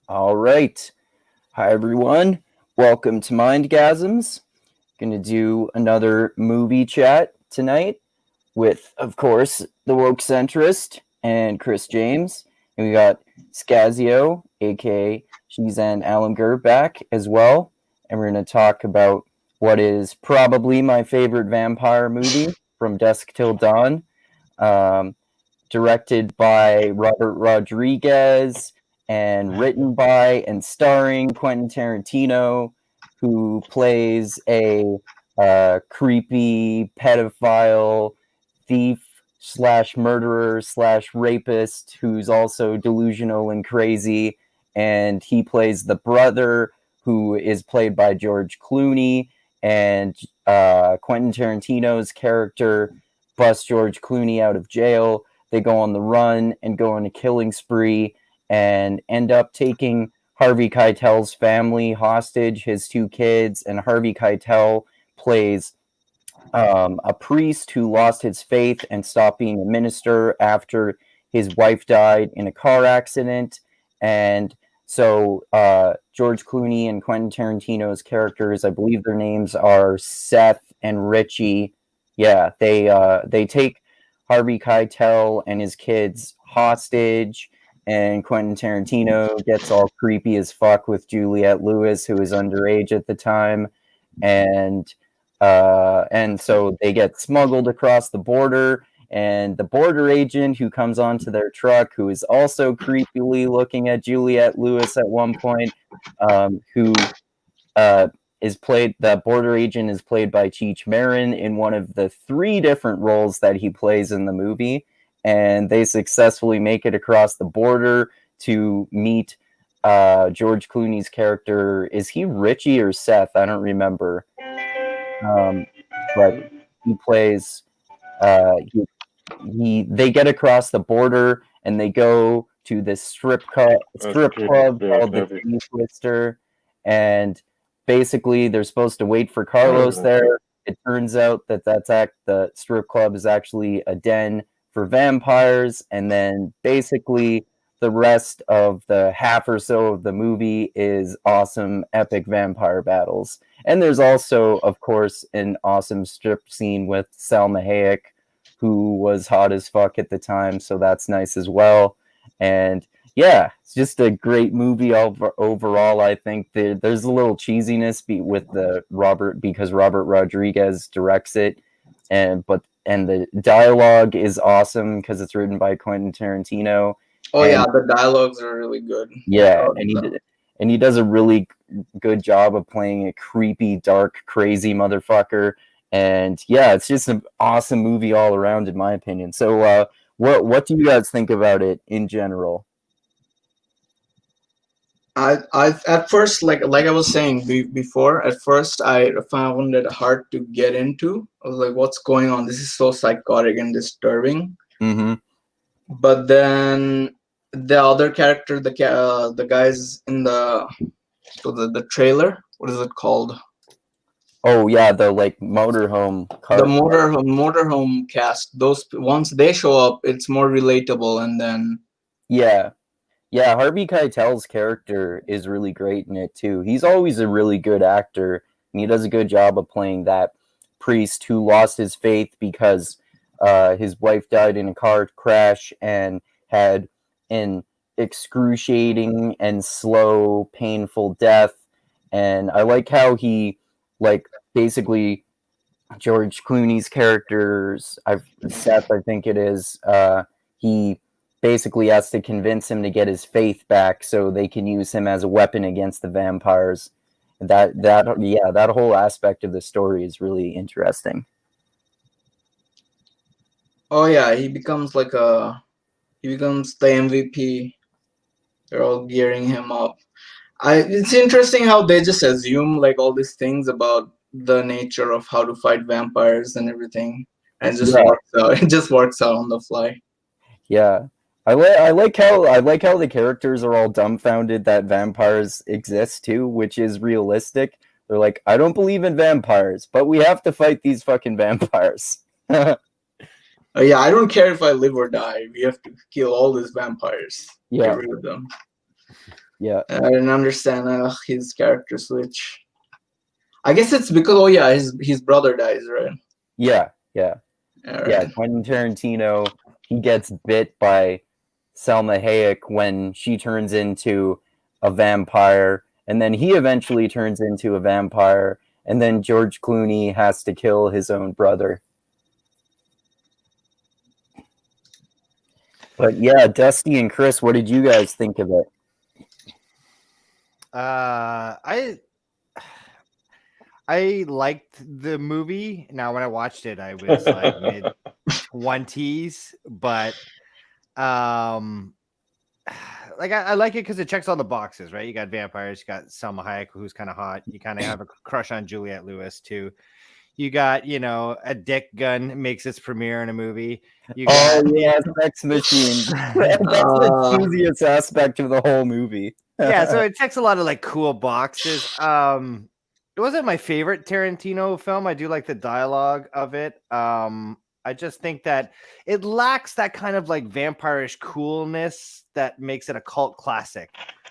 All right. Hi, everyone. Welcome to Mindgasms. Going to do another movie chat tonight with, of course, the Woke Centrist and Chris James. And we got Scazio, aka She's and Alan Gert, back as well. And we're going to talk about what is probably my favorite vampire movie, From Dusk Till Dawn. Um, Directed by Robert Rodriguez and written by and starring Quentin Tarantino, who plays a creepy pedophile thief slash murderer slash rapist who's also delusional and crazy. And he plays the brother, who is played by George Clooney. And Quentin Tarantino's character busts George Clooney out of jail. They go on the run and go on a killing spree and end up taking Harvey Keitel's family hostage, his two kids. And Harvey Keitel plays a priest who lost his faith and stopped being a minister after his wife died in a car accident. And so George Clooney and Quentin Tarantino's characters, I believe their names are Seth and Richie. Yeah, they take Harvey Keitel and his kids hostage, and Quentin Tarantino gets all creepy as fuck with Juliette Lewis, who was underage at the time, and so they get smuggled across the border. And the border agent who comes onto their truck, who is also creepily looking at Juliette Lewis at one point, who is played, the border agent is played by Cheech Marin in one of the 3 different roles that he plays in the movie. And they successfully make it across the border to meet George Clooney's character. Is he Richie or Seth? I don't remember. But he plays, they get across the border and they go to this strip club called the Tea Twister, and basically they're supposed to wait for Carlos there. It turns out that the strip club is actually a den for vampires, and then basically the rest of the half or so of the movie is awesome epic vampire battles. And there's also, of course, an awesome strip scene with Salma Hayek, who was hot as fuck at the time, so that's nice as well. And yeah, it's just a great movie overall. I think there's a little cheesiness with because Robert Rodriguez directs it, and the dialogue is awesome because it's written by Quentin Tarantino. Oh, yeah, the dialogues are really good. Yeah, and he does a really good job of playing a creepy, dark, crazy motherfucker. And yeah, it's just an awesome movie all around, in my opinion. So, what do you guys think about it in general? I at first, like I was saying before, at first I found it hard to get into. I was like, "What's going on? This is so psychotic and disturbing." Mm-hmm. But then the other character, the guys in the trailer, what is it called? Oh yeah, the like motorhome car. The motorhome cast. Those, once they show up, it's more relatable, and then Yeah, Harvey Keitel's character is really great in it too. He's always a really good actor, and he does a good job of playing that priest who lost his faith because his wife died in a car crash and had an excruciating and slow, painful death. And I like how he, like, basically George Clooney's characters, Seth, I think it is, he basically has to convince him to get his faith back so they can use him as a weapon against the vampires. That whole aspect of the story is really interesting. oh yeah, he becomes the MVP. They're all gearing him up. It's interesting how they just assume like all these things about the nature of how to fight vampires and everything, and it just works out. It just works out on the fly. Yeah. I like how the characters are all dumbfounded that vampires exist too, which is realistic. They're like, I don't believe in vampires, but we have to fight these fucking vampires. Yeah, I don't care if I live or die. We have to kill all these vampires. Yeah. Get rid of them. Yeah. I didn't understand his character switch. I guess it's because his brother dies, right? Yeah. Yeah. All Yeah. right. Quentin Tarantino, he gets bit by Selma Hayek when she turns into a vampire, and then he eventually turns into a vampire, and then George Clooney has to kill his own brother. But yeah, Dusty and Chris, what did you guys think of it? I liked the movie. Now, when I watched it, I was like mid-20s, but like I like it because it checks all the boxes, right? You got vampires, you got Selma Hayek, who's kind of hot. You kind of have a crush on Juliette Lewis too. You got, a dick gun makes its premiere in a movie. You got, yeah, Sex Machine. That's the cheesiest aspect of the whole movie. Yeah, so it checks a lot of like cool boxes. It wasn't my favorite Tarantino film. I do like the dialogue of it. I just think that it lacks that kind of like vampirish coolness that makes it a cult classic.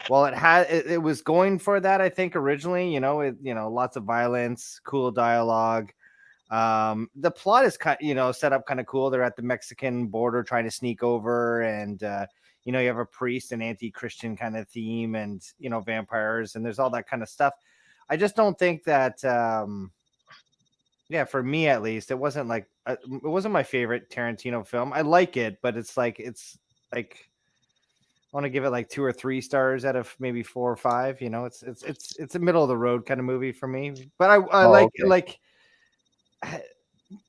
Well, it was going for that, I think, originally. Lots of violence, cool dialogue. The plot is set up kind of cool. They're at the Mexican border trying to sneak over, and you have a priest, an anti-Christian kind of theme, and vampires, and there's all that kind of stuff. I just don't think that for me at least, it wasn't my favorite Tarantino film. I like it, but it's like I want to give it like 2 or 3 stars out of maybe 4 or 5. It's a middle of the road kind of movie for me. But I like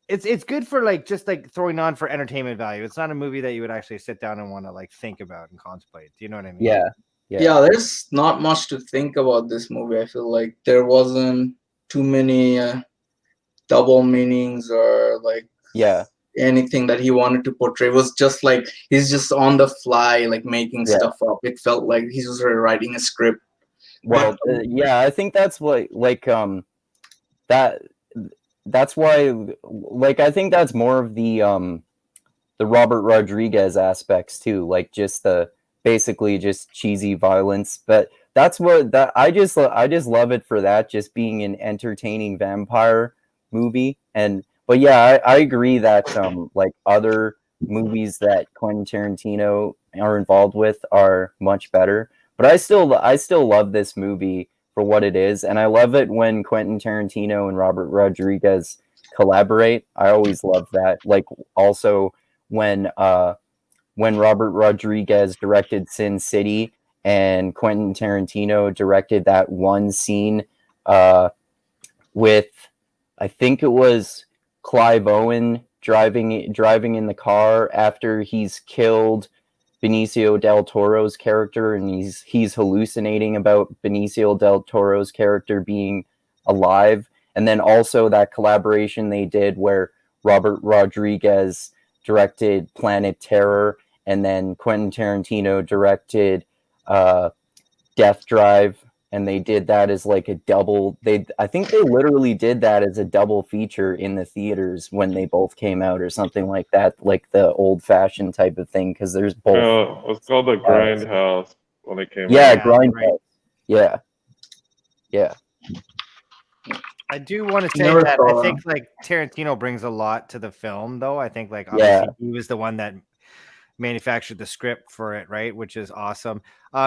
it's good for like just like throwing on for entertainment value. It's not a movie that you would actually sit down and want to like think about and contemplate. Do you know what I mean? Yeah. There's not much to think about this movie. I feel like there wasn't too many double meanings or like anything that he wanted to portray. It was just like he's just on the fly, like making stuff up. It felt like he was writing a script. Well, I think that's what that's why, like, I think that's more of the Robert Rodriguez aspects too, like just basically just cheesy violence. But that's what I just love it for that, just being an entertaining vampire movie. But yeah, I agree that like other movies that Quentin Tarantino are involved with are much better. But I still love this movie for what it is, and I love it when Quentin Tarantino and Robert Rodriguez collaborate. I always love that. Like also when Robert Rodriguez directed Sin City and Quentin Tarantino directed that one scene with, I think it was Clive Owen driving in the car after he's killed Benicio del Toro's character, and he's hallucinating about Benicio del Toro's character being alive. And then also that collaboration they did where Robert Rodriguez directed Planet Terror, and then Quentin Tarantino directed Death Drive, and they did that as like a double. I think they literally did that as a double feature in the theaters when they both came out, or something like that, like the old-fashioned type of thing, because there's both. Oh, it's called the Grindhouse when it came out. Yeah, Grindhouse. Right. Yeah. I do want to say that I think like Tarantino brings a lot to the film, though. I think like obviously he was the one that manufactured the script for it, right? Which is awesome.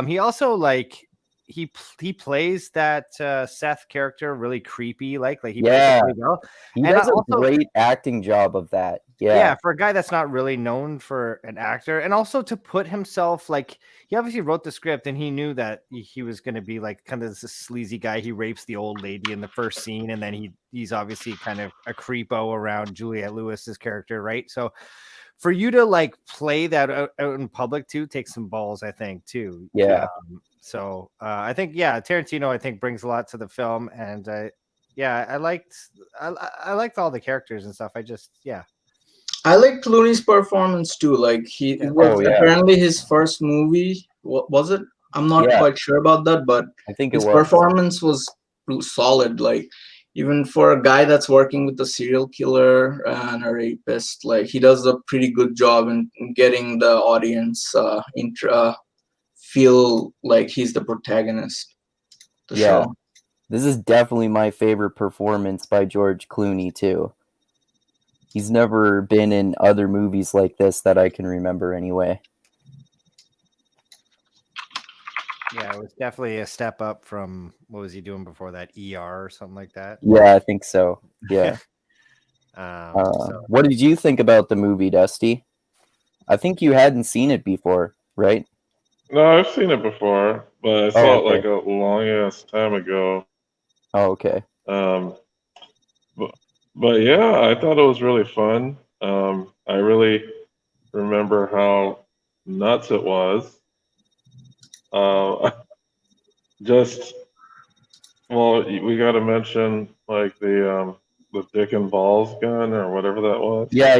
He also like he plays that Seth character really creepy, like he plays it really well. He does a great acting job of that. Yeah, for a guy that's not really known for an actor, and also to put himself like he obviously wrote the script and he knew that he was going to be like kind of this sleazy guy. He rapes the old lady in the first scene, and then he's obviously kind of a creepo around Juliette Lewis's character, right? So for you to like play that out in public too takes some balls, I think, too. Yeah. So I think Tarantino I think brings a lot to the film, and I liked all the characters and stuff. I like Clooney's performance too. Like it was apparently his first movie. What was it? I'm not quite sure about that, but I think his performance was solid. Like even for a guy that's working with a serial killer and a rapist, like he does a pretty good job in getting the audience feel like he's the protagonist of the show. This is definitely my favorite performance by George Clooney too. He's never been in other movies like this that I can remember anyway. Yeah, it was definitely a step up from what was he doing before that, ER or something like that. Yeah, I think so. Yeah. So What did you think about the movie, Dusty? I think you hadn't seen it before, right? No, I've seen it before, but I saw it like a long ass time ago. Oh, okay. But yeah, I thought it was really fun. I really remember how nuts it was. Just well, we got to mention like the dick and balls gun or whatever that was. Yeah.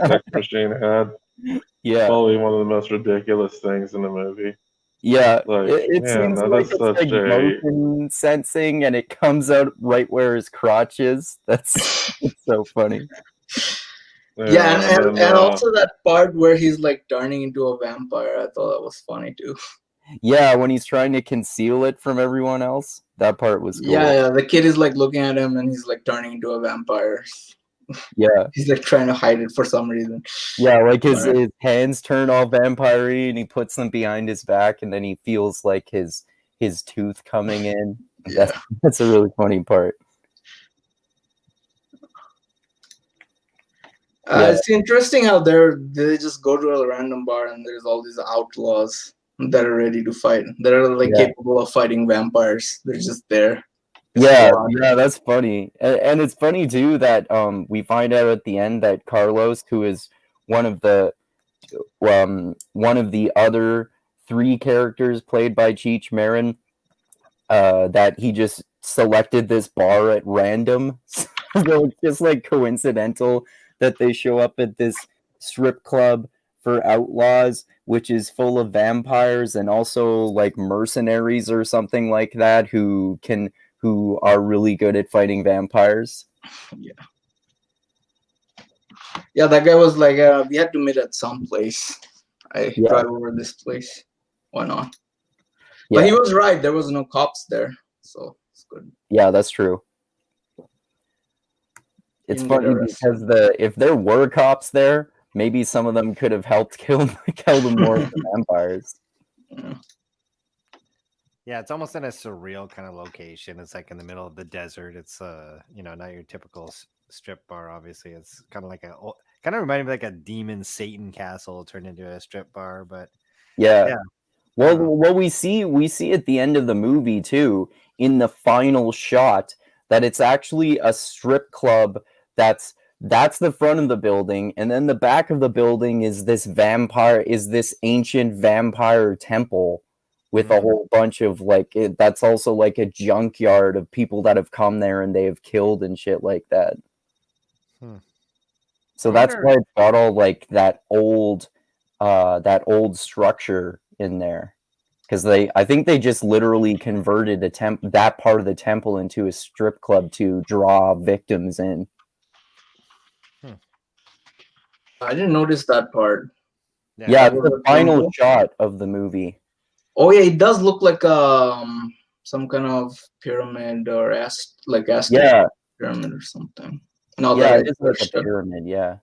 Sex machine had. Yeah. Probably one of the most ridiculous things in the movie. Yeah, Like, it man, seems that like is it's such like a motion sensing, and it comes out right where his crotch is. It's so funny. Yeah, and and then, also that part where he's like turning into a vampire, I thought that was funny too. Yeah, when he's trying to conceal it from everyone else, that part was cool. Yeah, the kid is like looking at him and he's like turning into a vampire. Yeah. He's like trying to hide it for some reason. Yeah, like his hands turn all vampire-y and he puts them behind his back and then he feels like his tooth coming in. Yeah. That's a really funny part. It's interesting how they just go to a random bar and there's all these outlaws that are ready to fight. That are like capable of fighting vampires. They're just there. Yeah, that's funny. And it's funny too that we find out at the end that Carlos, who is one of the other three characters played by Cheech Marin, that he just selected this bar at random. So it's just like coincidental that they show up at this strip club for outlaws, which is full of vampires and also like mercenaries or something like that who are really good at fighting vampires. Yeah, that guy was like, we had to meet at some place. I drive over this place. Why not? But he was right. There was no cops there, so it's good. Yeah, that's true. It's funny because if there were cops there, maybe some of them could have helped kill them more of the vampires. Yeah, it's almost in a surreal kind of location. It's like in the middle of the desert. It's not your typical strip bar. Obviously, it's kind of like kind of reminded me like a demon Satan castle turned into a strip bar. But yeah. Well, what we see at the end of the movie too, in the final shot, that it's actually a strip club. That's the front of the building, and then the back of the building is this ancient vampire temple with a whole bunch of that's also like a junkyard of people that have come there and they have killed and shit like that. So that's why it's got all like that old structure in there, because I think they just literally converted that part of the temple into a strip club to draw victims in. I didn't notice that part. Yeah, it's the final shot of the movie. Oh yeah, it does look like some kind of pyramid or Aztec pyramid or something. No, yeah, it is like a pyramid. Yeah.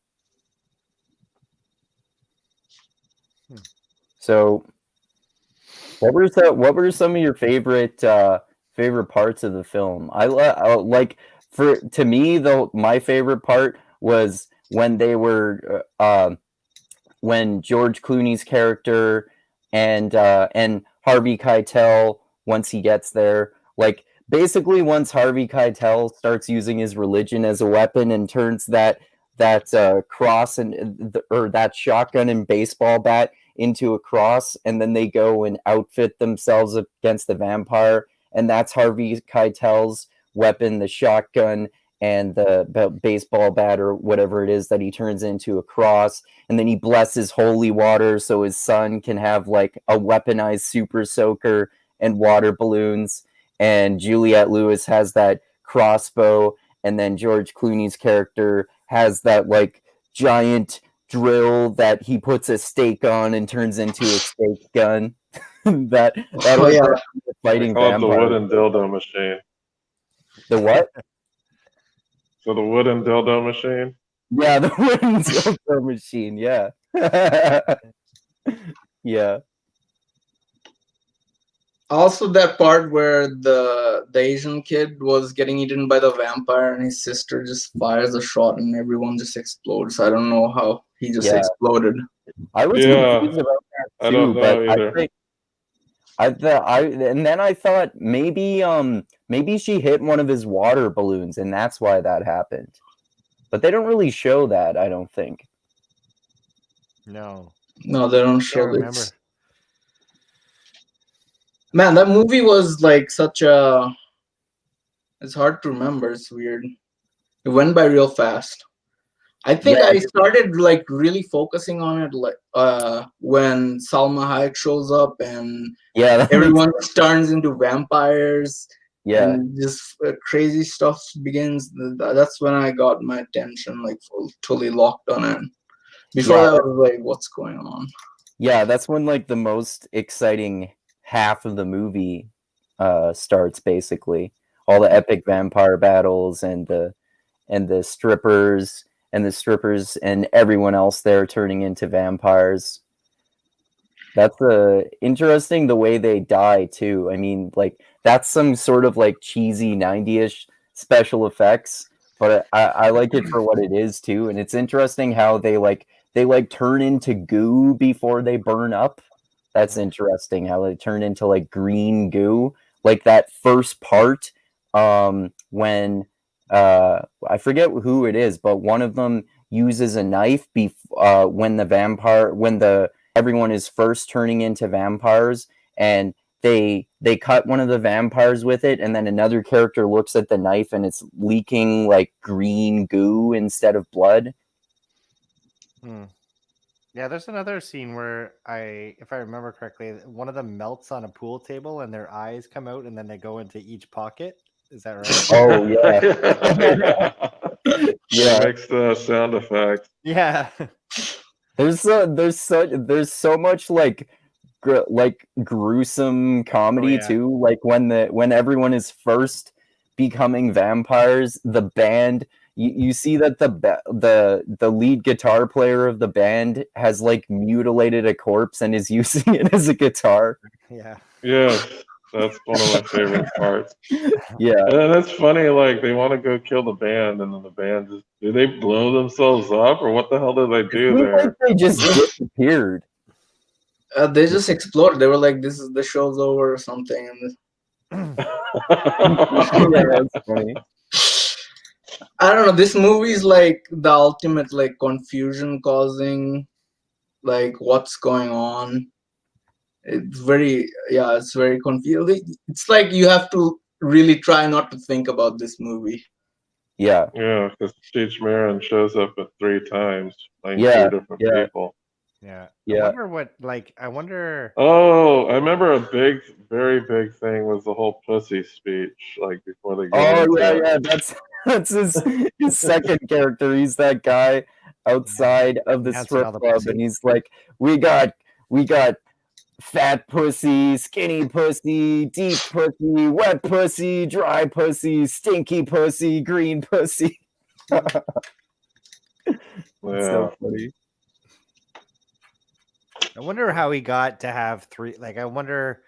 So, what were some of your favorite parts of the film? To me though, my favorite part was when they were when George Clooney's character and Harvey Keitel, once he gets there, like basically once Harvey Keitel starts using his religion as a weapon and turns that cross or that shotgun and baseball bat into a cross, and then they go and outfit themselves against the vampire, and that's Harvey Keitel's weapon, the shotgun and the baseball bat or whatever it is that he turns into a cross, and then he blesses holy water so his son can have like a weaponized super soaker and water balloons, and Juliette Lewis has that crossbow, and then George Clooney's character has that like giant drill that he puts a stake on and turns into a stake gun. that Oh, was yeah. the They fighting call it the vampire. wooden dildo machine. The what? So the wooden dildo machine. Yeah, the wooden dildo machine. Yeah. Yeah. Also, that part where the Asian kid was getting eaten by the vampire, and his sister just fires a shot, and everyone just explodes. I don't know how he just Yeah. exploded. I was Yeah, confused about that I don't too, know but either. and then I thought maybe she hit one of his water balloons and that's why that happened. But they don't really show that, I don't think. No, No, they don't I show don't remember. this. Man, that movie was like such a. It's hard to remember. It's weird. It went by real fast. I think Yeah. I started like really focusing on it like when Salma Hayek shows up and Yeah, that makes, everyone turns into vampires yeah. and just crazy stuff begins. That's when I got my attention like totally locked on it. Before Yeah. that, I was like, "What's going on?" Yeah, that's when like the most exciting half of the movie starts basically. All the epic vampire battles and the strippers and everyone else there turning into vampires. That's interesting the way they die too. I mean, like that's some sort of like cheesy 90-ish special effects, but I like it for what it is too. And it's interesting how they turn into goo before they burn up. That's interesting how they turn into like green goo. Like that first part, when I forget who it is, but one of them uses a knife when everyone is first turning into vampires, and they cut one of the vampires with it, and then another character looks at the knife and it's leaking like green goo instead of blood. Yeah, there's another scene where if I remember correctly, one of them melts on a pool table and their eyes come out and then they go into each pocket. Is that right? Oh yeah. Yeah. It makes the sound effects. Yeah. There's so much like gruesome comedy too. Like when everyone is first becoming vampires, the band you see that the lead guitar player of the band has like mutilated a corpse and is using it as a guitar. Yeah. Yes, that's one of my favorite parts. Yeah. And that's funny, like they want to go kill the band, and then the band do they blow themselves up, or what the hell did they do there? Like they just disappeared. They just exploded. They were like, the show's over" or something. And Yeah, that's funny. I don't know. This movie is like the ultimate like confusion causing, like what's going on. It's very confusing. It's like you have to really try not to think about this movie. Yeah. Yeah, because Cheech Marin shows up at 3 times, playing 2 different people. Yeah. Yeah. I wonder. Oh, I remember a very big thing was the whole pussy speech, like before they go into it. Yeah. That's his second character. He's that guy outside of the strip club, and he's like, we got fat pussy, skinny pussy, deep pussy, wet pussy, dry pussy, stinky pussy, green pussy. Yeah. So funny. I wonder how he got to have 3. Like, I wonder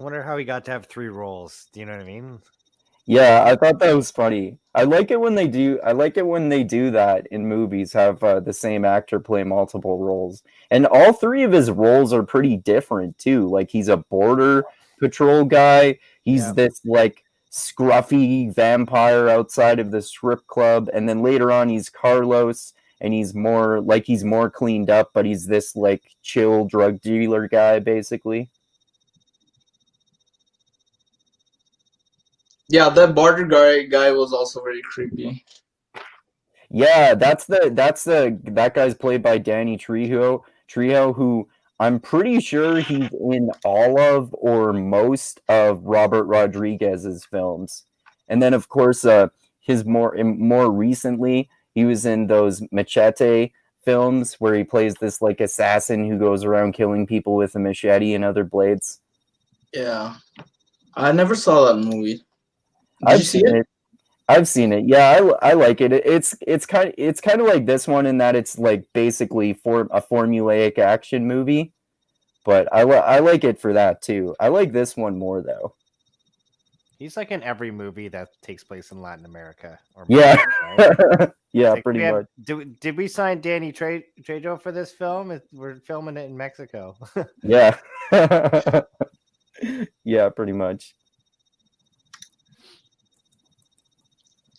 how he got to have 3 roles. Do you know what I mean? Yeah, I thought that was funny. I like it when they do that in movies, have the same actor play multiple roles. And all 3 of his roles are pretty different too. Like he's a border patrol guy, he's this like scruffy vampire outside of the strip club, and then later on he's Carlos, and he's more cleaned up, but he's this like chill drug dealer guy basically. Yeah, that border guy was also very creepy. Yeah, that guy's played by Danny Trejo, who I'm pretty sure he's in all of or most of Robert Rodriguez's films. And then of course his more recently he was in those Machete films where he plays this like assassin who goes around killing people with a machete and other blades. Yeah, I never saw that movie. Did I've you see seen it? it. I've seen it. Yeah, I like it. It's kind of like this one in that it's like basically a formulaic action movie, but I like it for that too. I like this one more though. He's like in every movie that takes place in Latin America. Or Yeah, right? yeah, Like, pretty much. Did we sign Danny Trejo for this film? We're filming it in Mexico. Yeah, yeah, pretty much.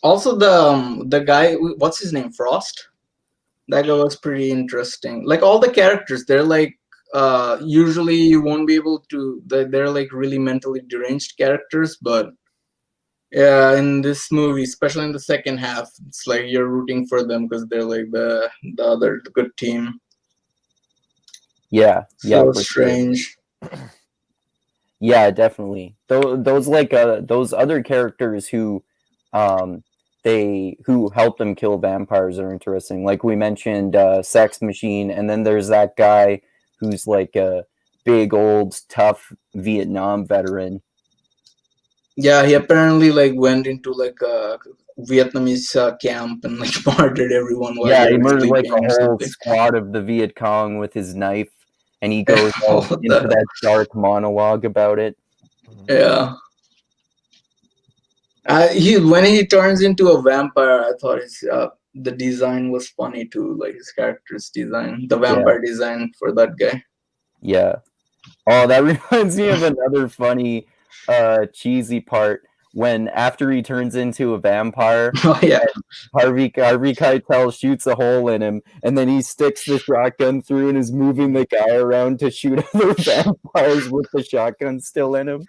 Also, the guy, what's his name, Frost? That guy was pretty interesting. Like all the characters, they're like usually you won't be able to. They're like really mentally deranged characters, but yeah, in this movie, especially in the second half, it's like you're rooting for them because they're like the good team. Yeah, yeah, So for sure. strange. Yeah, definitely. Those like those other characters who who help them kill vampires are interesting. Like we mentioned Sex Machine, and then there's that guy who's like a big old tough Vietnam veteran. Yeah, he apparently like went into like a Vietnamese camp and like murdered everyone while Yeah, they he were murdered like sleeping a or whole something. squad of the Viet Cong with his knife, and he goes What into the- that dark monologue about it. Yeah. When he turns into a vampire, I thought the design was funny too, like his character's design, the vampire design for that guy. Yeah. Oh, that reminds me of another funny, cheesy part when after he turns into a vampire, Oh yeah. Harvey Keitel shoots a hole in him, and then he sticks the shotgun through and is moving the guy around to shoot other vampires with the shotgun still in him.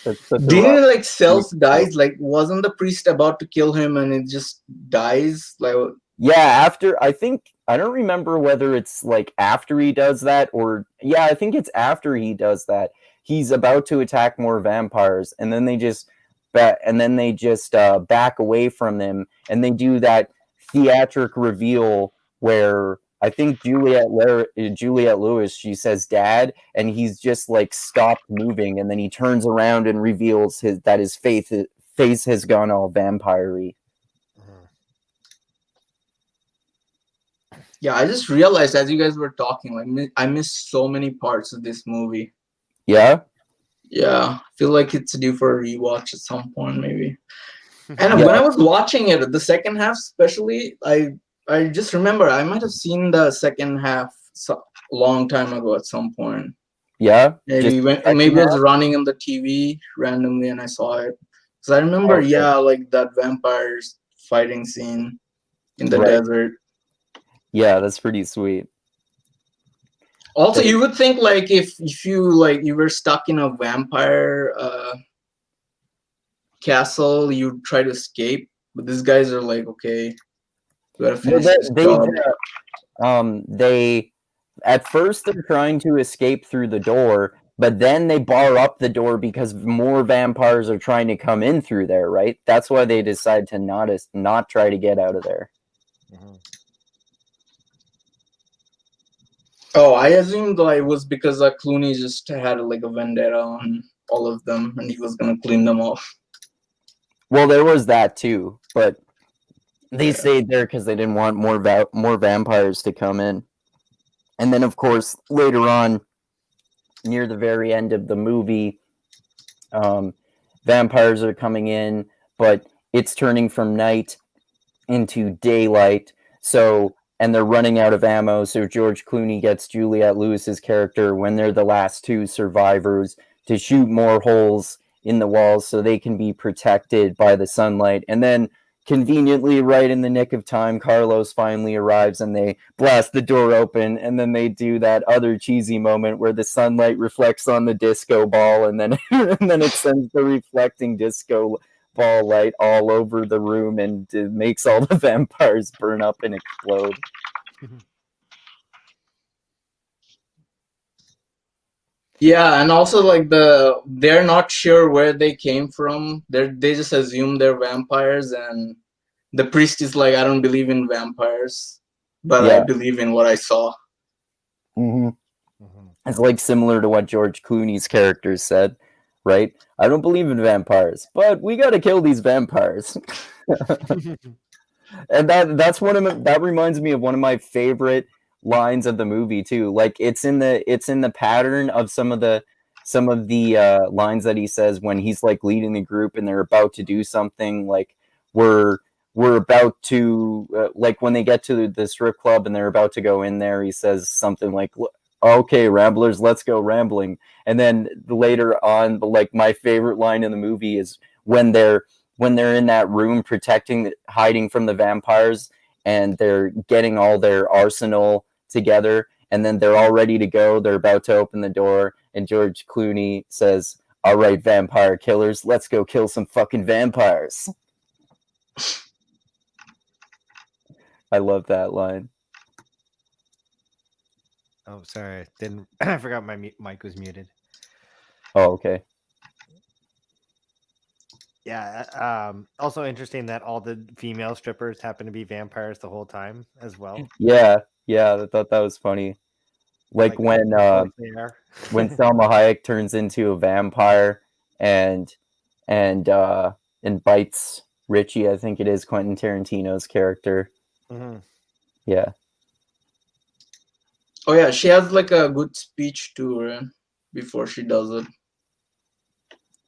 That's such a Didn't like Self dies? Like, wasn't the priest about to kill him and it just dies? Like, yeah, after I don't remember whether it's like after he does that or yeah, I think it's after he does that. He's about to attack more vampires, and then they just back away from him, and they do that theatric reveal where I think Juliette Lewis, she says "Dad," and he's just like stopped moving, and then he turns around and reveals that his face has gone all vampire-y. yeah, I just realized as you guys were talking, like I missed so many parts of this movie. Yeah. Yeah, I feel like it's due for a rewatch at some point, maybe. And when I was watching it, the second half especially, I just remember I might have seen the second half a long time ago at some point. Yeah. Maybe maybe it was running on the TV randomly and I saw it. Because I remember, like that vampires fighting scene in the desert. Yeah, that's pretty sweet. Also, you would think like if you were stuck in a vampire castle, you'd try to escape. But these guys are like, okay, we gotta finish this job. They at first they're trying to escape through the door, but then they bar up the door because more vampires are trying to come in through there, right? That's why they decide to not try to get out of there. Mm-hmm. Oh, I assumed it was because Clooney just had like a vendetta on all of them, and he was gonna clean them off. Well, there was that too, but they stayed there because they didn't want more vampires to come in. And then, of course, later on, near the very end of the movie, vampires are coming in, but it's turning from night into daylight. So, and they're running out of ammo. So George Clooney gets Juliette Lewis's character, when they're the last two survivors, to shoot more holes in the walls so they can be protected by the sunlight. And then conveniently, right in the nick of time, Carlos finally arrives and they blast the door open, and then they do that other cheesy moment where the sunlight reflects on the disco ball, and then and then it sends the reflecting disco ball light all over the room, and it makes all the vampires burn up and explode. Yeah, and also like they're not sure where they came from. They just assume they're vampires, and the priest is like, I don't believe in vampires, but I Yeah. believe in what I saw. Mm-hmm. It's like similar to what George Clooney's character said, right? I don't believe in vampires, but we got to kill these vampires. And that reminds me of one of my favorite lines of the movie too. Like it's in the pattern of some of the lines that he says when he's like leading the group and they're about to do something. Like we're about to like when they get to the strip club and they're about to go in there, he says something like, okay, ramblers, let's go rambling. And then later on, like my favorite line in the movie is when they're in that room hiding from the vampires, and they're getting all their arsenal together, and then they're all ready to go. They're about to open the door, and George Clooney says, all right, vampire killers, let's go kill some fucking vampires. I love that line. Oh, sorry. I forgot my mic was muted. Oh, okay. Yeah. Also interesting that all the female strippers happen to be vampires the whole time as well. Yeah. I thought that was funny. Like when they are. when Selma Hayek turns into a vampire and bites Richie, I think it is Quentin Tarantino's character. Mm-hmm. Yeah. Oh yeah, she has like a good speech to her before she does it.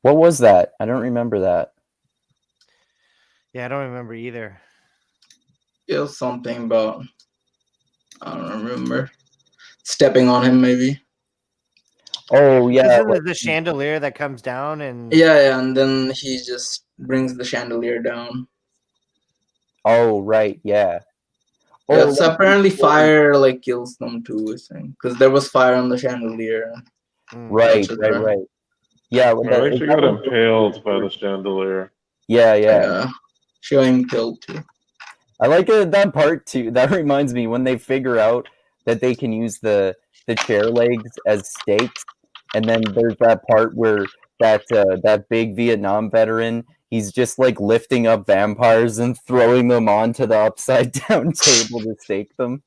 What was that? I don't remember that. Yeah, I don't remember either. It was something about, I don't remember, stepping on him maybe. Oh yeah, Isn't it the chandelier that comes down and yeah, and then he just brings the chandelier down. Oh right, yeah. Yeah, Oh, so apparently fire like kills them too, I think, because there was fire on the chandelier. Right. Yeah, I think she got impaled by the chandelier. Yeah. She got impaled too. I like that part too. That reminds me when they figure out that they can use the chair legs as stakes, and then there's that part where that big Vietnam veteran, he's just like lifting up vampires and throwing them onto the upside down table to stake them.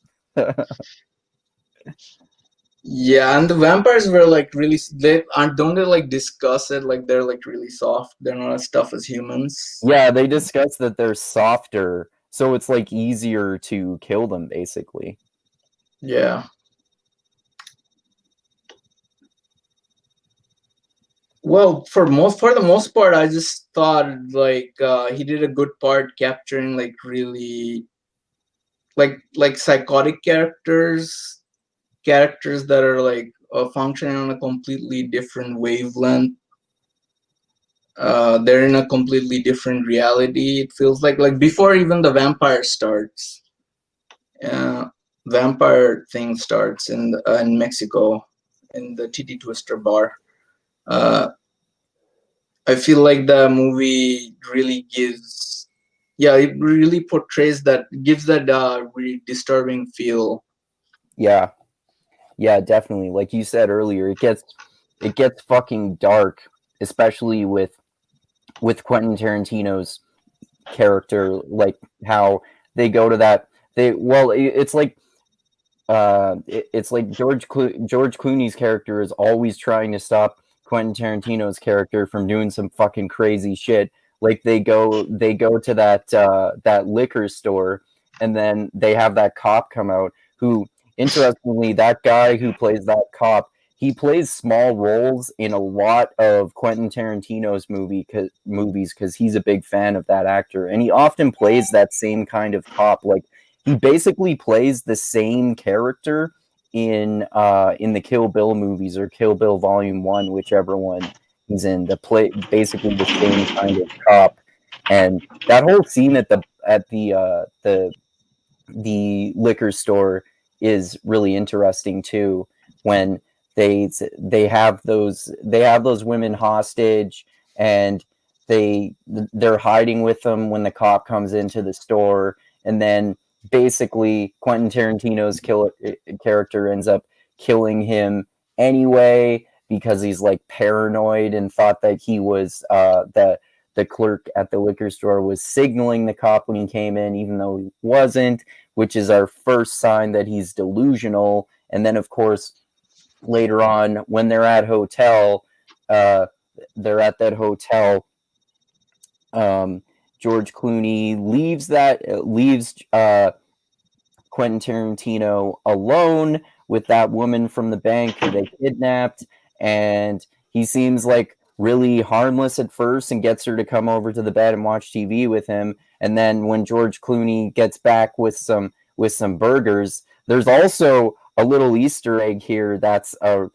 Yeah, and the vampires were like really, don't they like discuss it like they're like really soft, they're not as tough as humans. Yeah, they discuss that they're softer, so it's like easier to kill them basically. Yeah. Well, for the most part, I just thought like he did a good part capturing like really like psychotic characters that are like functioning on a completely different wavelength. They're in a completely different reality. It feels like before even the vampire starts. Vampire thing starts in Mexico in the Titty Twister bar. I feel like the movie really it really portrays that, gives that really disturbing feel. Yeah, definitely. Like you said earlier, it gets fucking dark, especially with Quentin Tarantino's character, like how they go to that. It's like George Clooney's character is always trying to stop Quentin Tarantino's character from doing some fucking crazy shit. Like they go to that liquor store, and then they have that cop come out who, interestingly, that guy who plays that cop, he plays small roles in a lot of Quentin Tarantino's movies because he's a big fan of that actor, and he often plays that same kind of cop. Like he basically plays the same character in the Kill Bill movies or Kill Bill Volume 1, whichever one he's in. Basically the same kind of cop, and that whole scene at the liquor store is really interesting too, when they have those women hostage, and they're hiding with them when the cop comes into the store, and then basically Quentin Tarantino's character ends up killing him anyway because he's like paranoid and thought that he was the clerk at the liquor store was signaling the cop when he came in, even though he wasn't, which is our first sign that he's delusional. And then, of course, later on, when they're at that hotel. George Clooney leaves Quentin Tarantino alone with that woman from the bank who they kidnapped, and he seems like really harmless at first and gets her to come over to the bed and watch TV with him. And then when George Clooney gets back with some burgers, there's also a little Easter egg here that's a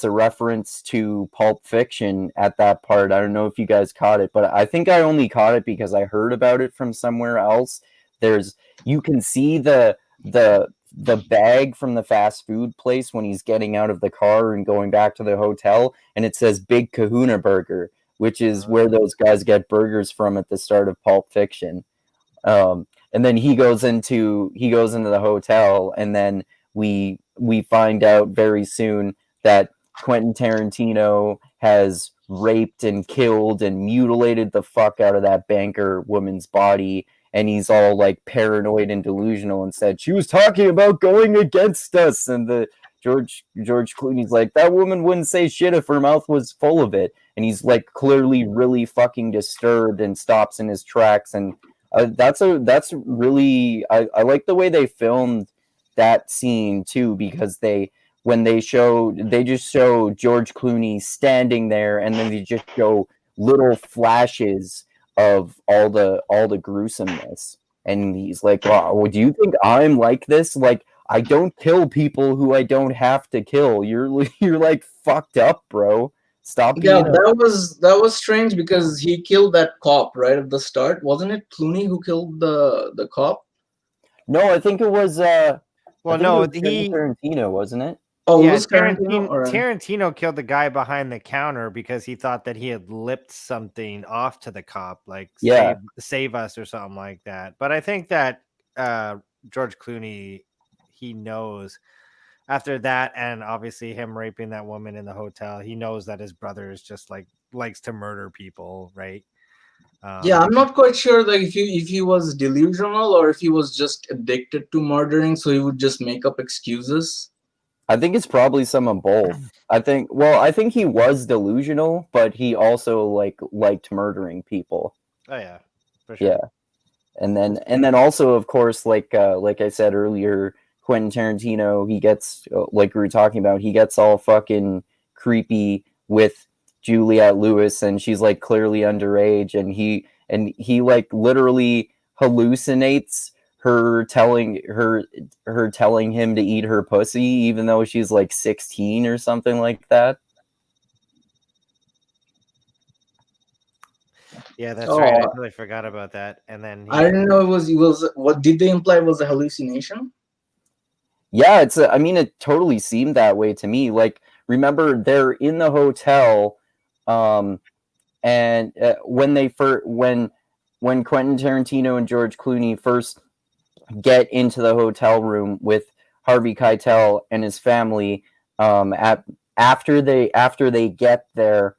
reference to Pulp Fiction at that part. I don't know if you guys caught it, but I think I only caught it because I heard about it from somewhere else. You can see the bag from the fast food place when he's getting out of the car and going back to the hotel, and it says Big Kahuna Burger, which is where those guys get burgers from at the start of Pulp Fiction. And then he goes into the hotel, and then we find out very soon that Quentin Tarantino has raped and killed and mutilated the fuck out of that banker woman's body, and he's all like paranoid and delusional and said she was talking about going against us, and the George Clooney's like, that woman wouldn't say shit if her mouth was full of it, and he's like clearly really fucking disturbed and stops in his tracks. And that's really I like the way they filmed that scene too, because they just show George Clooney standing there, and then they just show little flashes of all the gruesomeness, and he's like, "Oh, do you think I'm like this? Like, I don't kill people who I don't have to kill. You're like fucked up, bro. Stop Yeah, being a." that was strange because he killed that cop right at the start. Wasn't it Clooney who killed the cop? No, I think it was. Well, I think no, it was Quentin Tarantino, wasn't it? Oh, it yeah, was Tarantino. Tarantino killed the guy behind the counter because he thought that he had lipped something off to the cop, like Yeah. save us or something like that. But I think that George Clooney, he knows after that, and obviously him raping that woman in the hotel, he knows that his brother is just like likes to murder people, right? Yeah, I'm not quite sure like if he was delusional or if he was just addicted to murdering, so he would just make up excuses. I think it's probably some of both. I think he was delusional, but he also liked murdering people. Oh yeah, for sure. Yeah. And then also, of course, like I said earlier, Quentin Tarantino, he gets, like we were talking about, he gets all fucking creepy with Juliette Lewis, and she's like clearly underage, and he like literally hallucinates her telling him to eat her pussy, even though she's like 16 or something like that. Yeah, that's right. I totally forgot about that. And then I didn't know it was what did they imply was a hallucination? Yeah, I mean, it totally seemed that way to me. Like, remember, they're in the hotel, and when Quentin Tarantino and George Clooney first get into the hotel room with Harvey Keitel and his family, after they get there,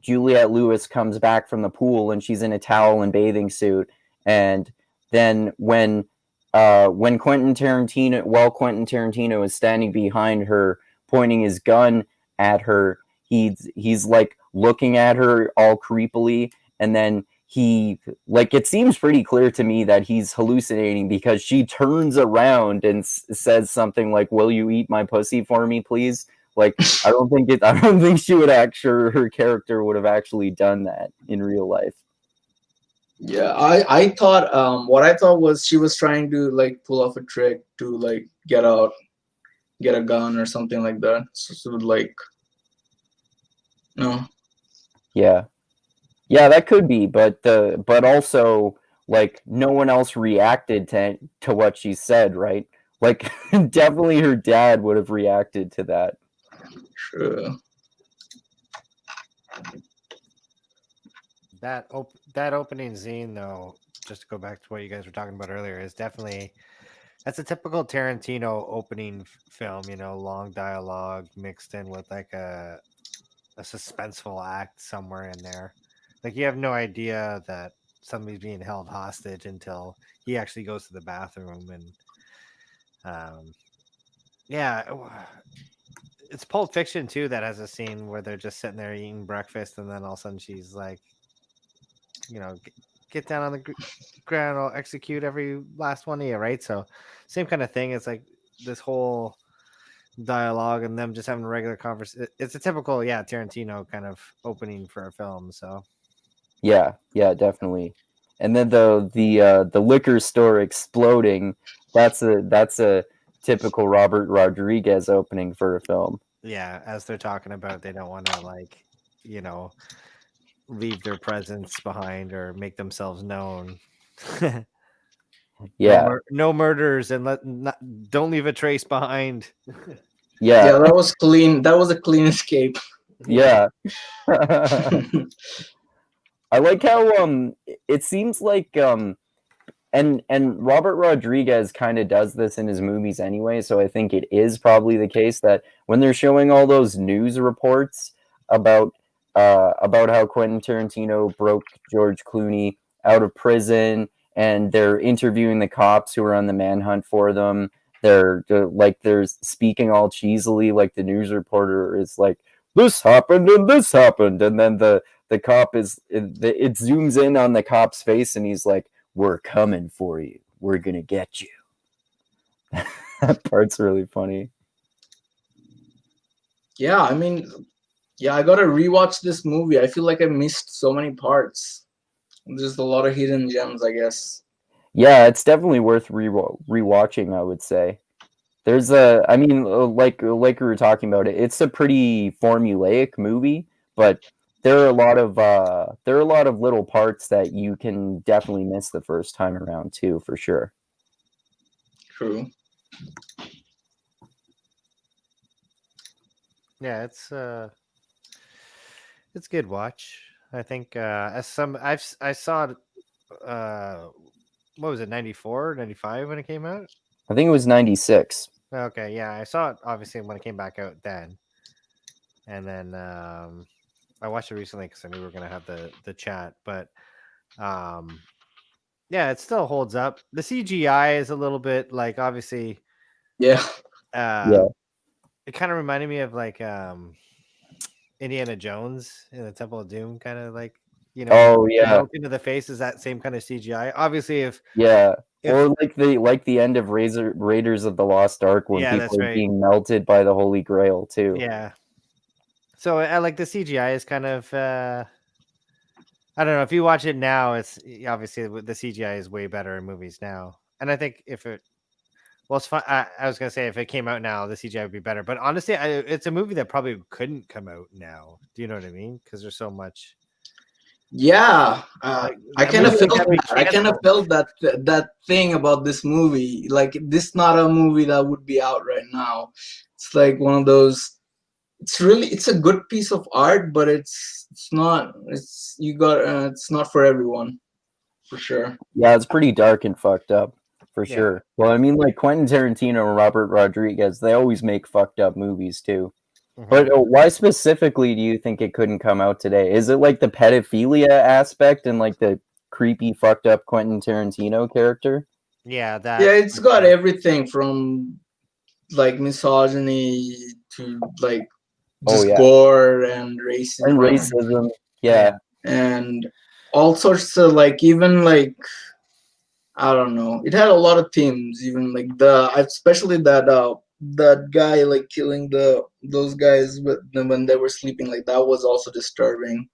Juliette Lewis comes back from the pool and she's in a towel and bathing suit, and then when Quentin Tarantino is standing behind her, pointing his gun at her, he's like looking at her all creepily, and then it seems pretty clear to me that he's hallucinating because she turns around and says something like, "Will you eat my pussy for me, please?" Like, I don't think her character would have actually done that in real life. Yeah, I thought what I thought was she was trying to like pull off a trick to like get a gun or something like that. So like, no. Yeah, that could be, but also, like, no one else reacted to what she said, right? Like, definitely her dad would have reacted to that. True. That opening scene, though, just to go back to what you guys were talking about earlier, is definitely that's a typical Tarantino opening film. Long dialogue mixed in with like a suspenseful act somewhere in there. Like you have no idea that somebody's being held hostage until he actually goes to the bathroom, and yeah, it's Pulp Fiction too that has a scene where they're just sitting there eating breakfast, and then all of a sudden she's like, get down on the ground, I'll execute every last one of you, right? So same kind of thing. It's like this whole dialogue and them just having a regular conversation. It's a typical Tarantino kind of opening for a film. So Yeah, definitely. And then the liquor store exploding, that's a typical Robert Rodriguez opening for a film. yeah, as they're talking about, they don't want to leave their presence behind or make themselves known. Yeah. No murders, and don't leave a trace behind. Yeah, that was clean. That was a clean escape. yeah. I like how it seems like and Robert Rodriguez kind of does this in his movies anyway, so I think it is probably the case that when they're showing all those news reports about how Quentin Tarantino broke George Clooney out of prison, and they're interviewing the cops who are on the manhunt for them, they're speaking all cheesily, like the news reporter is like, this happened and this happened, and then the cop it zooms in on the cop's face and he's like, we're coming for you. We're going to get you. That part's really funny. Yeah, I mean, I gotta rewatch this movie. I feel like I missed so many parts. There's a lot of hidden gems, I guess. Yeah, it's definitely worth rewatching, I would say. There's like we were talking about it, it's a pretty formulaic movie, but there are a lot of little parts that you can definitely miss the first time around too, for sure. True. Yeah, it's good watch. I think I saw it what was it, 94, 95 when it came out? I think it was 96. Okay, yeah, I saw it obviously when it came back out then. And then I watched it recently because I knew we were gonna have the chat, but yeah, it still holds up. The CGI is a little bit like, obviously, Yeah. it kind of reminded me of like Indiana Jones in the Temple of Doom, kind of like, Oh yeah, into the face is that same kind of CGI. Obviously, or like the end of Raiders of the Lost Ark when people are being melted by the Holy Grail too. Yeah. So I like the CGI is kind of I don't know, if you watch it now, it's obviously the CGI is way better in movies now. And I think it's fun. I was gonna say if it came out now, the CGI would be better. But honestly, it's a movie that probably couldn't come out now. Do you know what I mean? Because there's so much. Yeah, I kind of felt that. I kind of felt that thing about this movie. Like, this is not a movie that would be out right now. It's like one of those. It's a good piece of art, but it's not. It's not for everyone, for sure. Yeah, it's pretty dark and fucked up, for sure. Well, I mean, like Quentin Tarantino and Robert Rodriguez, they always make fucked up movies too. Mm-hmm. But why specifically do you think it couldn't come out today? Is it like the pedophilia aspect and like the creepy, fucked up Quentin Tarantino character? Yeah, it's got everything from like misogyny to like just gore and racism. Yeah, and all sorts of like, even like, I don't know, it had a lot of themes, even like especially that guy like killing those guys when they were sleeping, like that was also disturbing.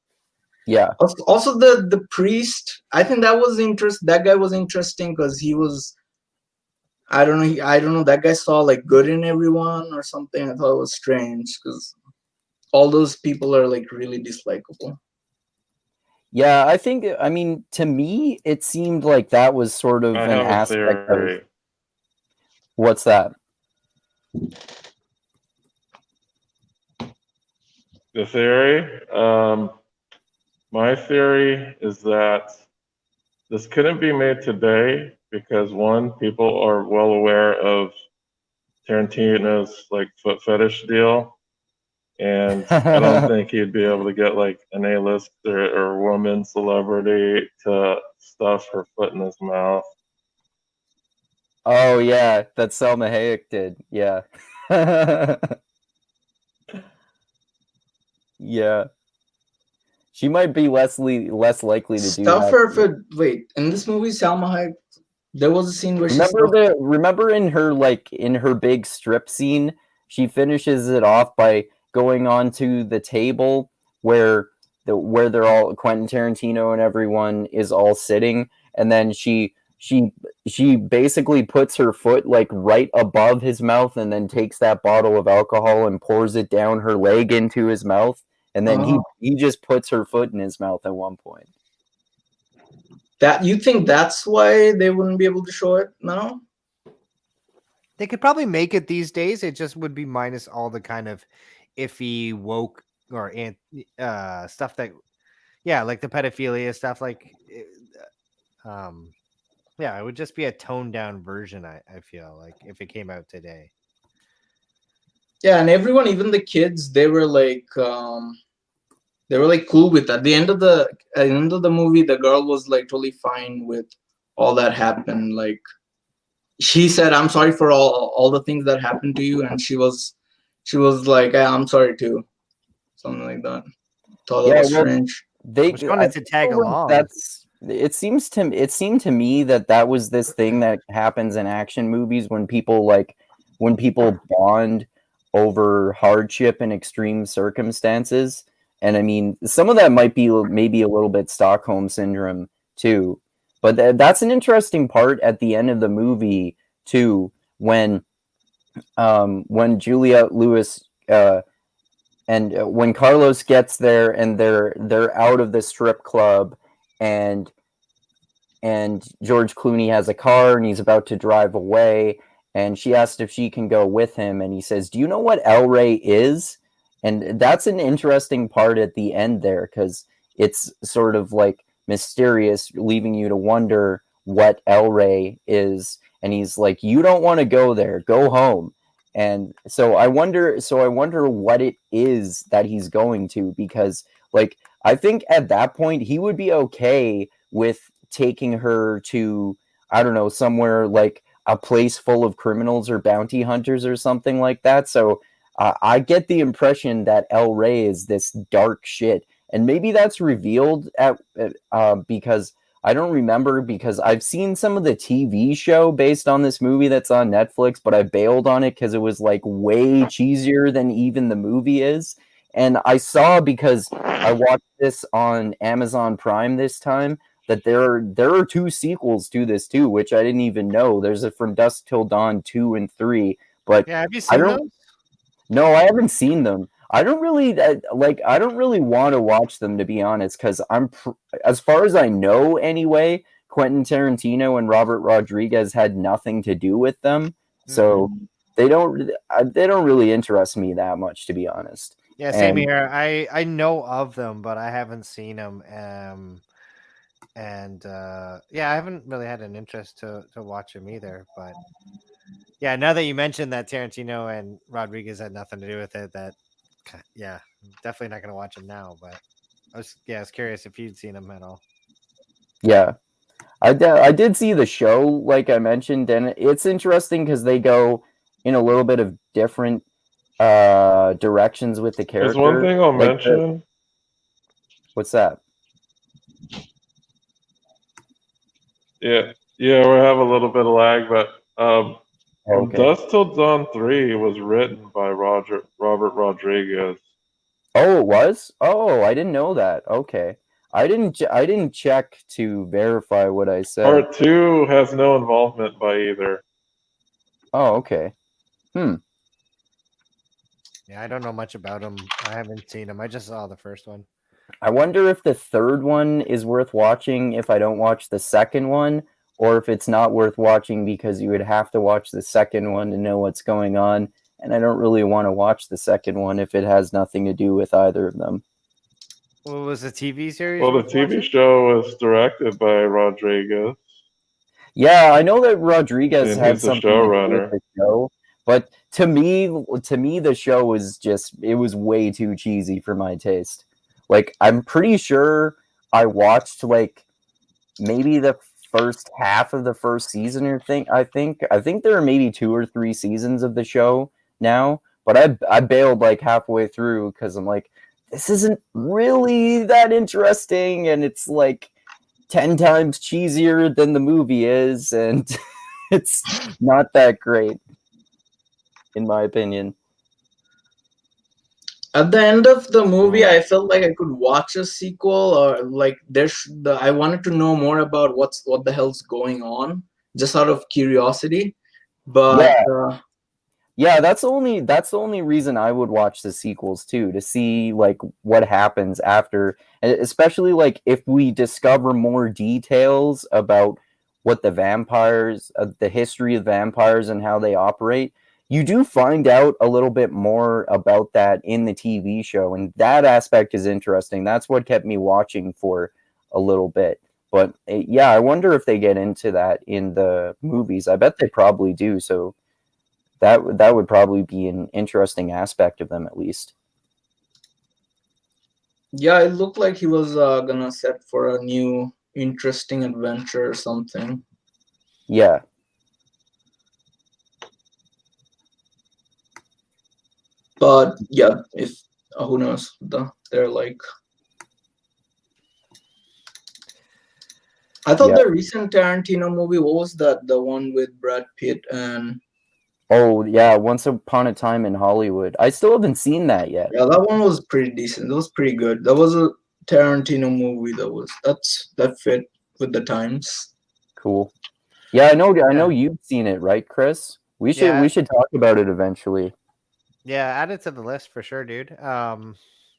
Yeah. Also the priest, I think that guy was interesting because he was, I don't know, that guy saw like good in everyone or something. I thought it was strange because all those people are like really dislikable. Yeah, I mean, to me, it seemed like that was sort of an aspect of... What's that? The theory? My theory is that this couldn't be made today because, one, people are well aware of Tarantino's like foot fetish deal, And I don't think he'd be able to get like an A-list or woman celebrity to stuff her foot in his mouth. Oh yeah, that Selma Hayek did. Yeah. Yeah. She might be less likely to do Stuff that. her for wait. In this movie, Salma Hayek, there was a scene where Remember in her big strip scene, she finishes it off by going onto the table where they're all Quentin Tarantino and everyone is all sitting, and then she basically puts her foot like right above his mouth and then takes that bottle of alcohol and pours it down her leg into his mouth, and then he just puts her foot in his mouth at one point. That you think that's why they wouldn't be able to show it now? They could probably make it these days. It just would be minus all the kind of iffy woke or stuff that, yeah, like the pedophilia stuff. Like, yeah, it would just be a toned down version. I feel like if it came out today. Yeah, and everyone, even the kids, they were like cool with that. At the end of the movie, the girl was like totally fine with all that happened. Like, she said, "I'm sorry for all the things that happened to you," and she was like, "I'm sorry too," something like that. Thought that was strange. They wanted to tag along. It seemed to me that was this thing that happens in action movies when people bond over hardship and extreme circumstances. And I mean, some of that might be maybe a little bit Stockholm syndrome too. But that's an interesting part at the end of the movie too, when Juliette Lewis and when Carlos gets there and they're out of the strip club, and George Clooney has a car and he's about to drive away, and she asked if she can go with him, and he says, "Do you know what El Rey is?" And that's an interesting part at the end there, because it's sort of like mysterious, leaving you to wonder what El Rey is. And he's like, "You don't want to go there, go home." And so I wonder what it is that he's going to, because like I think at that point he would be okay with taking her to, I don't know, somewhere like a place full of criminals or bounty hunters or something like that. So I get the impression that El Rey is this dark shit, and maybe that's revealed because I don't remember, because I've seen some of the TV show based on this movie that's on Netflix, but I bailed on it because it was like way cheesier than even the movie is. And I saw, because I watched this on Amazon Prime this time, that there are 2 sequels to this too, which I didn't even know. There's a From Dusk Till Dawn 2 and 3, but yeah, have you seen those? No, I haven't seen them. I don't really want to watch them, to be honest, because as far as I know anyway, Quentin Tarantino and Robert Rodriguez had nothing to do with them, so they don't really interest me that much, to be honest. Yeah, same here. I know of them, but I haven't seen them. Yeah, I haven't really had an interest to watch them either. But yeah, now that you mentioned that Tarantino and Rodriguez had nothing to do with it, yeah, definitely not going to watch them now. But I was curious if you'd seen them at all. Yeah, I did see the show, like I mentioned, and it's interesting because they go in a little bit of different directions with the character. There's one thing I'll mention. What's that? Yeah, we have a little bit of lag, but From Dusk Till Dawn 3 was written by Robert Rodriguez. Oh, it was? Oh, I didn't know that. Okay. I didn't check to verify what I said. Part 2 has no involvement by either. Oh, okay. Yeah, I don't know much about them. I haven't seen them. I just saw the first one. I wonder if the third one is worth watching if I don't watch the second one, or if it's not worth watching because you would have to watch the second one to know what's going on. And I don't really want to watch the second one if it has nothing to do with either of them. What was the TV series? Well, the TV show was directed by Rodriguez. Yeah, I know that Rodriguez had something to do with the show, but to me, the show was it was way too cheesy for my taste. Like, I'm pretty sure I watched like maybe the first half of the first season or thing. I think there are maybe 2 or 3 seasons of the show now, but I bailed like halfway through because I'm like, this isn't really that interesting, and it's like 10 times cheesier than the movie is, and it's not that great, in my opinion. At the end of the movie, I felt like I could watch a sequel, or like I wanted to know more about what the hell's going on, just out of curiosity. But yeah, that's the only reason I would watch the sequels too, to see like what happens after, especially like if we discover more details about what the vampires, the history of vampires and how they operate. You do find out a little bit more about that in the TV show, and that aspect is interesting. That's what kept me watching for a little bit. But yeah, I wonder if they get into that in the movies. I bet they probably do. So that would probably be an interesting aspect of them, at least. yeah, it looked like he was gonna set for a new interesting adventure or something. Yeah. But yeah, if who knows, they're like. I thought the recent Tarantino movie, what was that? The one with Brad Pitt and. Oh yeah, Once Upon a Time in Hollywood. I still haven't seen that yet. Yeah, that one was pretty decent. That was pretty good. That was a Tarantino movie. That fit with the times. Cool. Yeah, I know you've seen it, right, Chris? We should talk about it eventually. Yeah, add it to the list for sure, dude.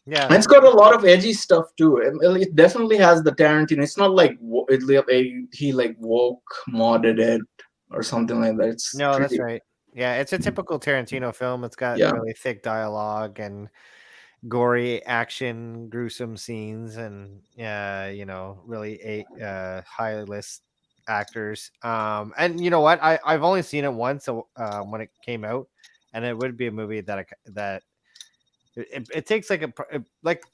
Yeah, and it's got a lot of edgy stuff too. It definitely has the Tarantino. It's not like he like woke modded it or something like that. That's right. Yeah, it's a typical Tarantino film. It's got really thick dialogue and gory action, gruesome scenes, and really high list actors. And you know what? I've only seen it once when it came out, and it would be a movie that it takes like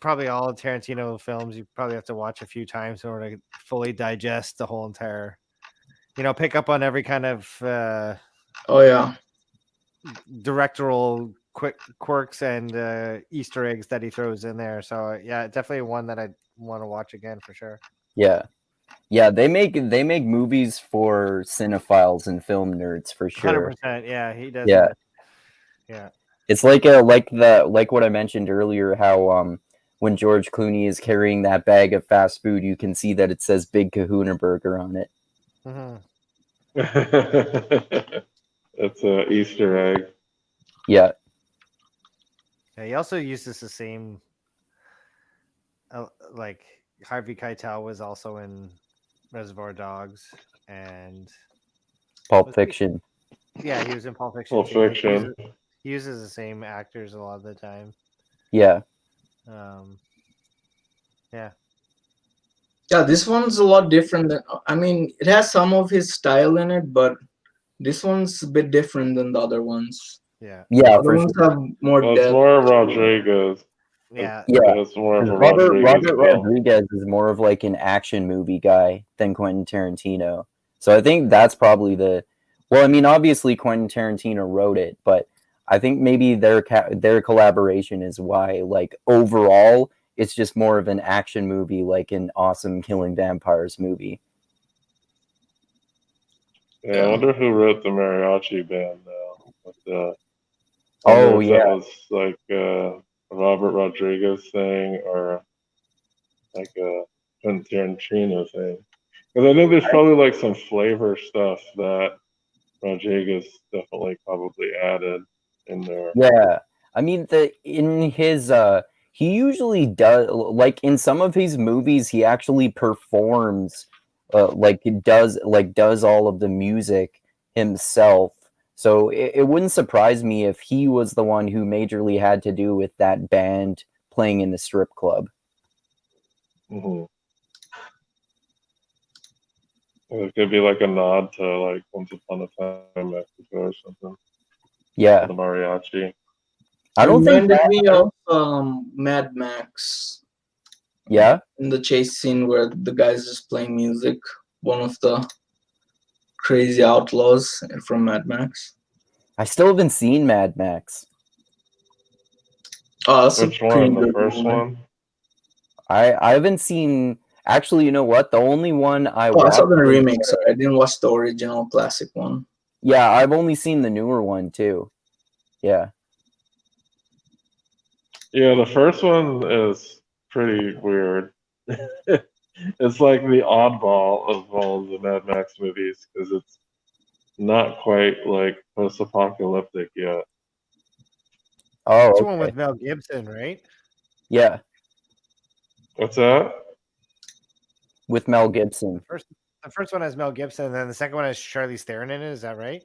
probably all Tarantino films. You probably have to watch a few times in order to fully digest the whole entire. Pick up on every kind of. Directorial quirks and Easter eggs that he throws in there. So yeah, definitely one that I want to watch again for sure. Yeah, they make movies for cinephiles and film nerds for sure. 100%. Yeah, he does. Yeah. It's like what I mentioned earlier, how when George Clooney is carrying that bag of fast food, you can see that it says Big Kahuna Burger on it. That's an Easter egg. Yeah. Yeah, he also uses the same. Like Harvey Keitel was also in Reservoir Dogs and Pulp Fiction. Yeah, he was in Pulp Fiction. Pulp Fiction. He uses the same actors a lot of the time. Yeah. Yeah. Yeah, this one's a lot different than. I mean, it has some of his style in it, but this one's a bit different than the other ones. Yeah. Yeah, the ones have more depth. It's more Rodriguez. Yeah. It's more of a Robert Rodriguez. Rodriguez is more of like an action movie guy than Quentin Tarantino. So I think that's probably well, I mean, obviously Quentin Tarantino wrote it, but I think maybe their collaboration is why, like, overall, it's just more of an action movie, like an awesome killing vampires movie. Yeah, I wonder who wrote the mariachi band now. Oh yeah, that was like Robert Rodriguez thing or like a Quentin Tarantino thing. Because I know there's probably like some flavor stuff that Rodriguez definitely probably added in there. Yeah, I mean, in his he usually does, like in some of his movies, he actually performs, like he does all of the music himself. So it wouldn't surprise me if he was the one who majorly had to do with that band playing in the strip club. Mm-hmm. It could be like a nod to like Once Upon a Time in Mexico or something. Yeah. The mariachi. I don't think reminded that. me of Mad Max. Yeah. In the chase scene where the guy's just playing music, one of the crazy outlaws from Mad Max. I still haven't seen Mad Max. Oh, that's Which a pretty one? The good first movie. one? I haven't seen. Actually, you know what? The only one I Oh, I saw watched. the remake. Sorry, I didn't watch the original classic one. Yeah, I've only seen the newer one too. Yeah. Yeah, the first one is pretty weird. It's like the oddball of all the Mad Max movies because it's not quite like post-apocalyptic yet. Oh, It's the one okay. with Mel Gibson, right? Yeah, What's that? with Mel Gibson. The first one has Mel Gibson, and then the second one has Charlize Theron in it. Is that right?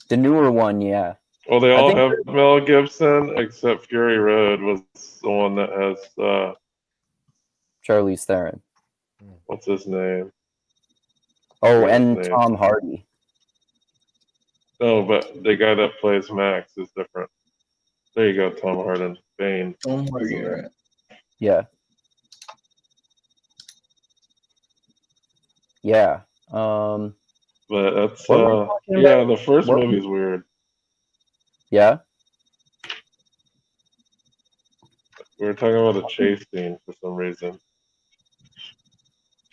The newer one, yeah. Well, they I all think- have Mel Gibson except Fury Road was the one that has Charlize Theron. what's his name? Oh, Forget his and name. Tom Hardy. No, but the guy that plays Max is different. There you go, Tom Harden. Bane. Tom Hardy, right? Yeah. Yeah. But that's What were we talking yeah, about? the first What- movie's weird. Yeah. We were talking about a chase scene for some reason.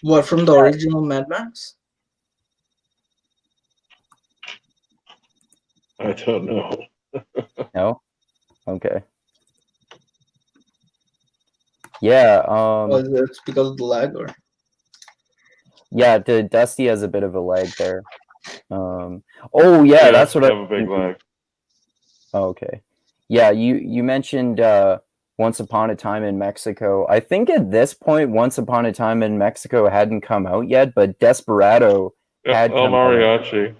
What, from the original Mad Max? I don't know. No. Okay. Yeah. Or is it because of the lag? Or Yeah. Dusty has a bit of a lag there. Oh yeah, that's what I I have a big lag. Oh, okay. Yeah, you mentioned Once Upon a Time in Mexico. I think at this point, Once Upon a Time in Mexico hadn't come out yet, but Desperado had El come out. Mariachi.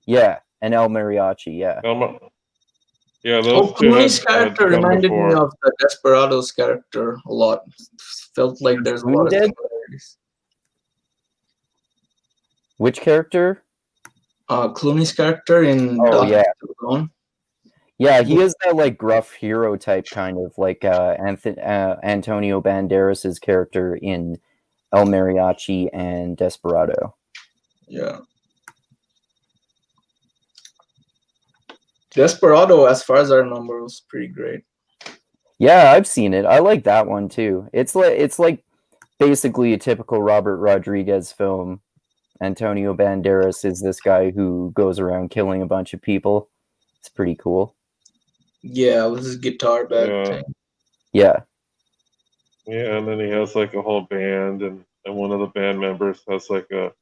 Yeah, and El Mariachi. Yeah. Yeah, those two Clooney's had character come reminded me before. of the Desperados character a lot. Felt like there's a lot of Clooney did? similarities. Which character? Clooney's character in Oh, Dusk yeah. Till Dawn. Yeah, he is that like gruff hero type kind of like Antonio Banderas's character in El Mariachi and Desperado. Yeah. Desperado, as far as I remember, was pretty great. Yeah, I've seen it. I like that one too. It's like basically a typical Robert Rodriguez film. Antonio Banderas is this guy who goes around killing a bunch of people. It's pretty cool. Yeah, with his guitar back thing. Yeah. Yeah, and then he has like a whole band, and one of the band members has like a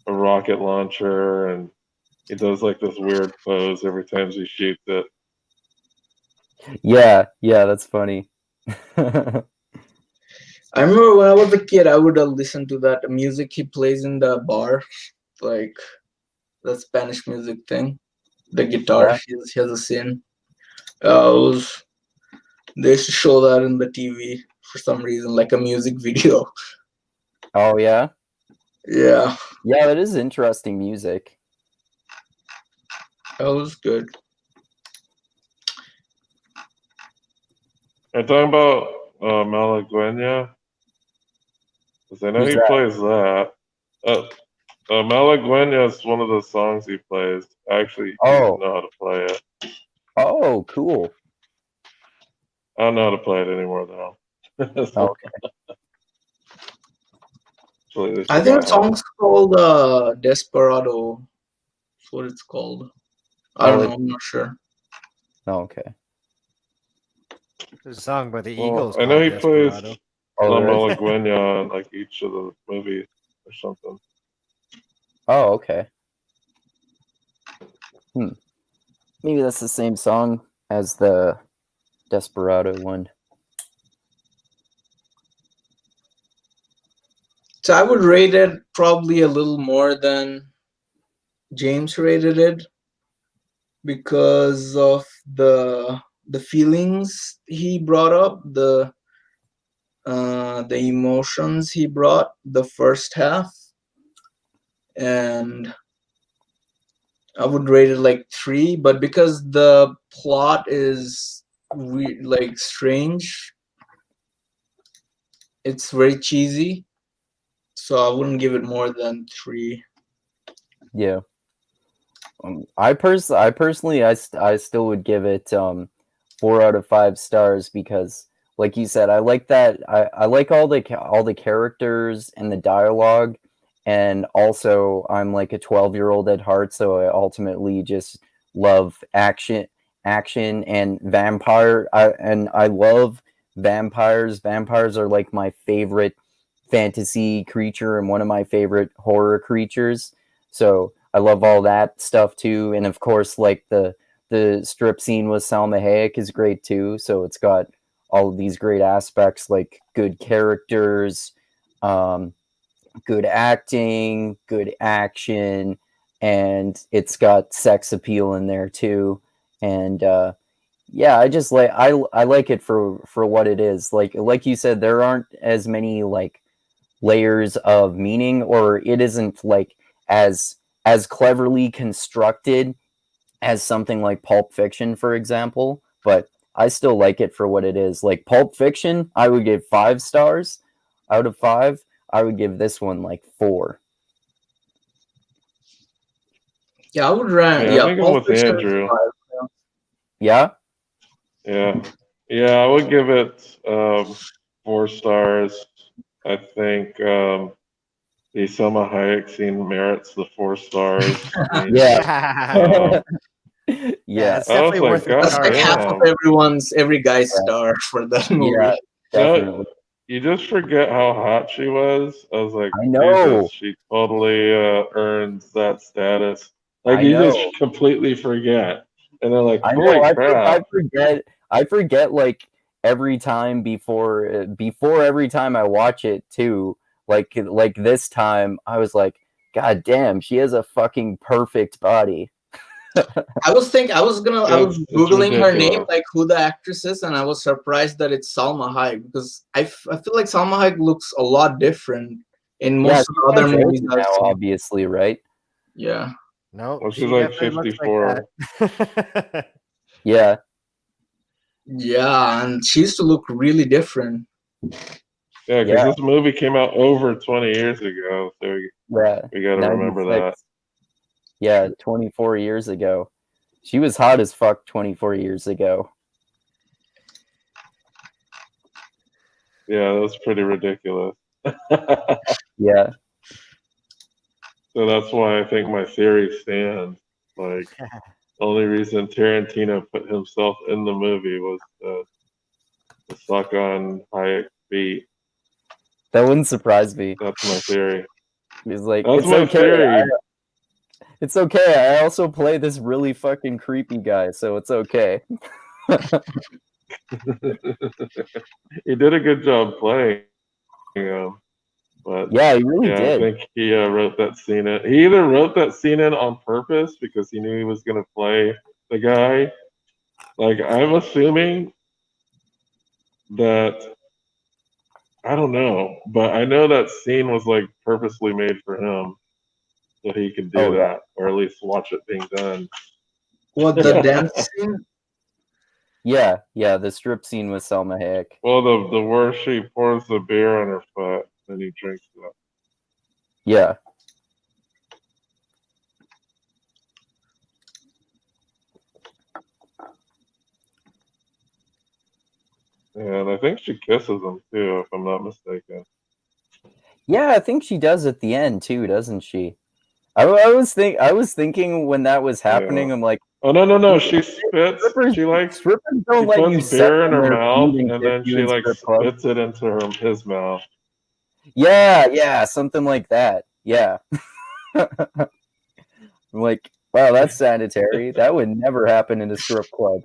rocket launcher, and he does like this weird pose every time he shoots it. Yeah, that's funny. I remember when I was a kid, I would listen to that music he plays in the bar, like the Spanish music thing. The guitar, Yeah. he has a scene. They used to show that in the TV for some reason, like a music video. Oh yeah? Yeah, Yeah, that is interesting music. that was good. I'm talking about Malagueña, because I know Who's he that? plays that. Malagueña is one of the songs he plays. I actually don't know how to play it. Oh, cool. I don't know how to play it anymore though. Okay. I think the song's called Desperado. That's what it's called. I don't know, I'm not sure. Oh, okay. There's a song by the Well, Eagles. I know he called plays Desperado. La really? Malagueña in like each of the movies or something. Oh, okay. Maybe that's the same song as the Desperado one. So I would rate it probably a little more than James rated it because of the feelings he brought up, the emotions he brought the first half, and I would rate it like 3, but because the plot is like strange, it's very cheesy, so I wouldn't give it more than 3. Yeah. I personally, I still would give it 4 out of 5 stars because, like you said, I like that. I like all the characters and the dialogue, and also I'm like a 12-year-old at heart, so I ultimately just love action and vampire. I love vampires. Vampires are like my favorite fantasy creature and one of my favorite horror creatures. So I love all that stuff too, and of course, like the strip scene with Salma Hayek is great too. So it's got all of these great aspects, like good characters, good acting, good action, and it's got sex appeal in there too. And yeah, I just like I like it for what it is. Like you said, there aren't as many like layers of meaning, or it isn't like as cleverly constructed as something like Pulp Fiction, for example, but I still like it for what it is. Like Pulp Fiction, I would give 5 stars out of 5. I would give this one like 4. Yeah, I would rank. Yeah, Yeah, I think I'm Pulp with Fiction is Andrew. 5. Yeah? Yeah, I would give it 4 stars. I think the Selma Hayek scene merits the 4 stars. I mean, Yeah. Yeah, Yeah. it's I was definitely like, worth a God That's star like half for of damn. every guy's star for that movie. Yeah, definitely. You just forget how hot she was. I was like, I Jesus, know. she totally earns that status. Like I you know. just completely forget, and they're like, I know. holy crap! I forget like every time before every time I watch it too. Like this time, I was like, God damn, she has a fucking perfect body. I was It's googling her name, ridiculous. like who the actress is, and I was surprised that it's Salma Hayek because I feel like Salma Hayek looks a lot different in Yeah, most of she's the other much older movies I've now, seen. obviously, right? Yeah, No, Well, she's she like definitely looks like 54. that. Yeah, yeah, and she used to look really different. Yeah, because yeah, this movie came out over 20 years ago, so yeah. we got to remember that. 96. Yeah, 24 years ago. She was hot as fuck 24 years ago. Yeah, that was pretty ridiculous. Yeah. So that's why I think my theory stands. Like, the only reason Tarantino put himself in the movie was to suck on Hayek's feet. That wouldn't surprise me. That's my theory. He's like, That's it's my okay. theory. It's okay. I also play this really fucking creepy guy, so it's okay. He did a good job playing him, but Yeah, he really yeah, I did. think he wrote that scene in. He either wrote that scene in on purpose because he knew he was going to play the guy. Like, I'm assuming that, I don't know, but I know that scene was like purposely made for him so he could do Oh yeah. that, or at least watch it being done. What, the dance scene? Yeah, yeah, the strip scene with Selma Hayek. Well, the worse she pours the beer on her foot, then he drinks it. Yeah. And I think she kisses him too, if I'm not mistaken. Yeah, I think she does at the end too, doesn't she? I was thinking when that was happening, Yeah. I'm like, Oh no! She spits. strippers She don't let you puts set beer in on her their mouth, feet and and kiss then you she in like strip clubs. spits it into his mouth. Yeah, yeah, something like that. Yeah. I'm like, wow, that's sanitary. That would never happen in a strip club.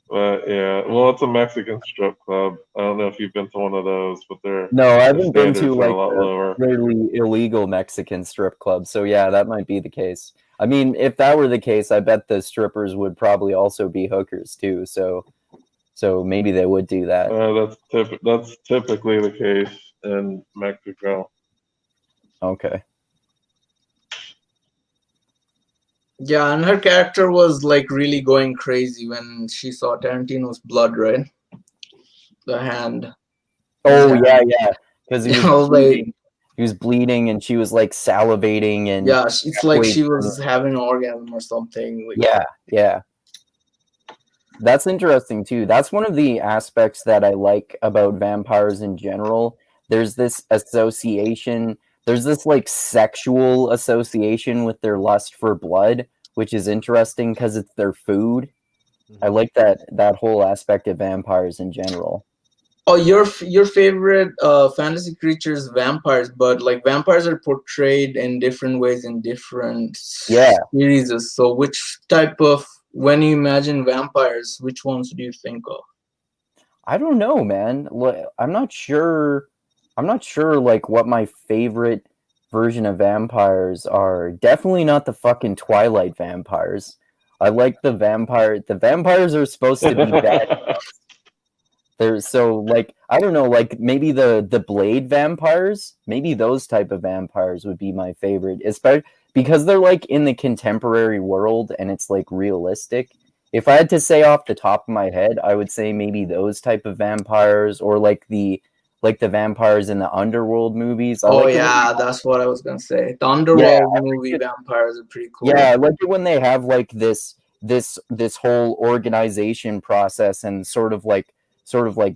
But yeah, well, it's a Mexican strip club. I don't know if you've been to one of those, but No, I the haven't been standards to are a like lot a lower. clearly illegal Mexican strip club. So yeah, that might be the case. I mean, if that were the case, I bet the strippers would probably also be hookers too. So maybe they would do that. That's typically the case in Mexico. Okay. Yeah, and her character was like really going crazy when she saw Tarantino's blood, right? The hand. Oh yeah, because he Yeah, was I was like, bleeding. He was bleeding, and she was like salivating, and yeah, it's like halfway she was through- having an orgasm or something. Like, yeah. That's interesting too. That's one of the aspects that I like about vampires in general. There's this association. There's this like sexual association with their lust for blood, which is interesting because it's their food. I like that whole aspect of vampires in general. oh, your favorite fantasy creatures, vampires, but like vampires are portrayed in different ways in different Yeah. series. So, which type of when you imagine vampires, which ones do you think of? I don't know, man. I'm not sure. I'm not sure like what my favorite version of vampires are. Definitely not the fucking Twilight vampires. I like the vampire. The vampires are supposed to be bad. They're so like I don't know, like maybe the Blade vampires. Maybe those type of vampires would be my favorite, especially because they're like in the contemporary world and it's like realistic. If I had to say off the top of my head, I would say maybe those type of vampires or like the vampires in the underworld movies. I Oh like it yeah, that's what I was gonna say. The yeah, underworld I movie like it, vampires are pretty cool. yeah, I like it when they have like this whole organization process and sort of like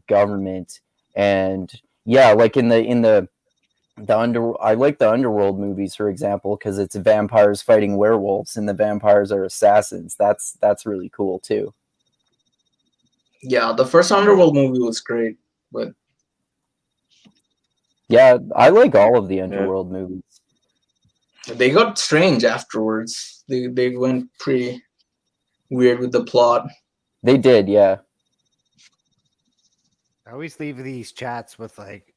government and yeah, like in the under I like the underworld movies for example because it's vampires fighting werewolves and the vampires are assassins. That's really cool too. Yeah, the first underworld movie was great, but Yeah, I like all of the Yeah. underworld movies. they got strange afterwards. They went pretty weird with the plot. They did, yeah. I always leave these chats with like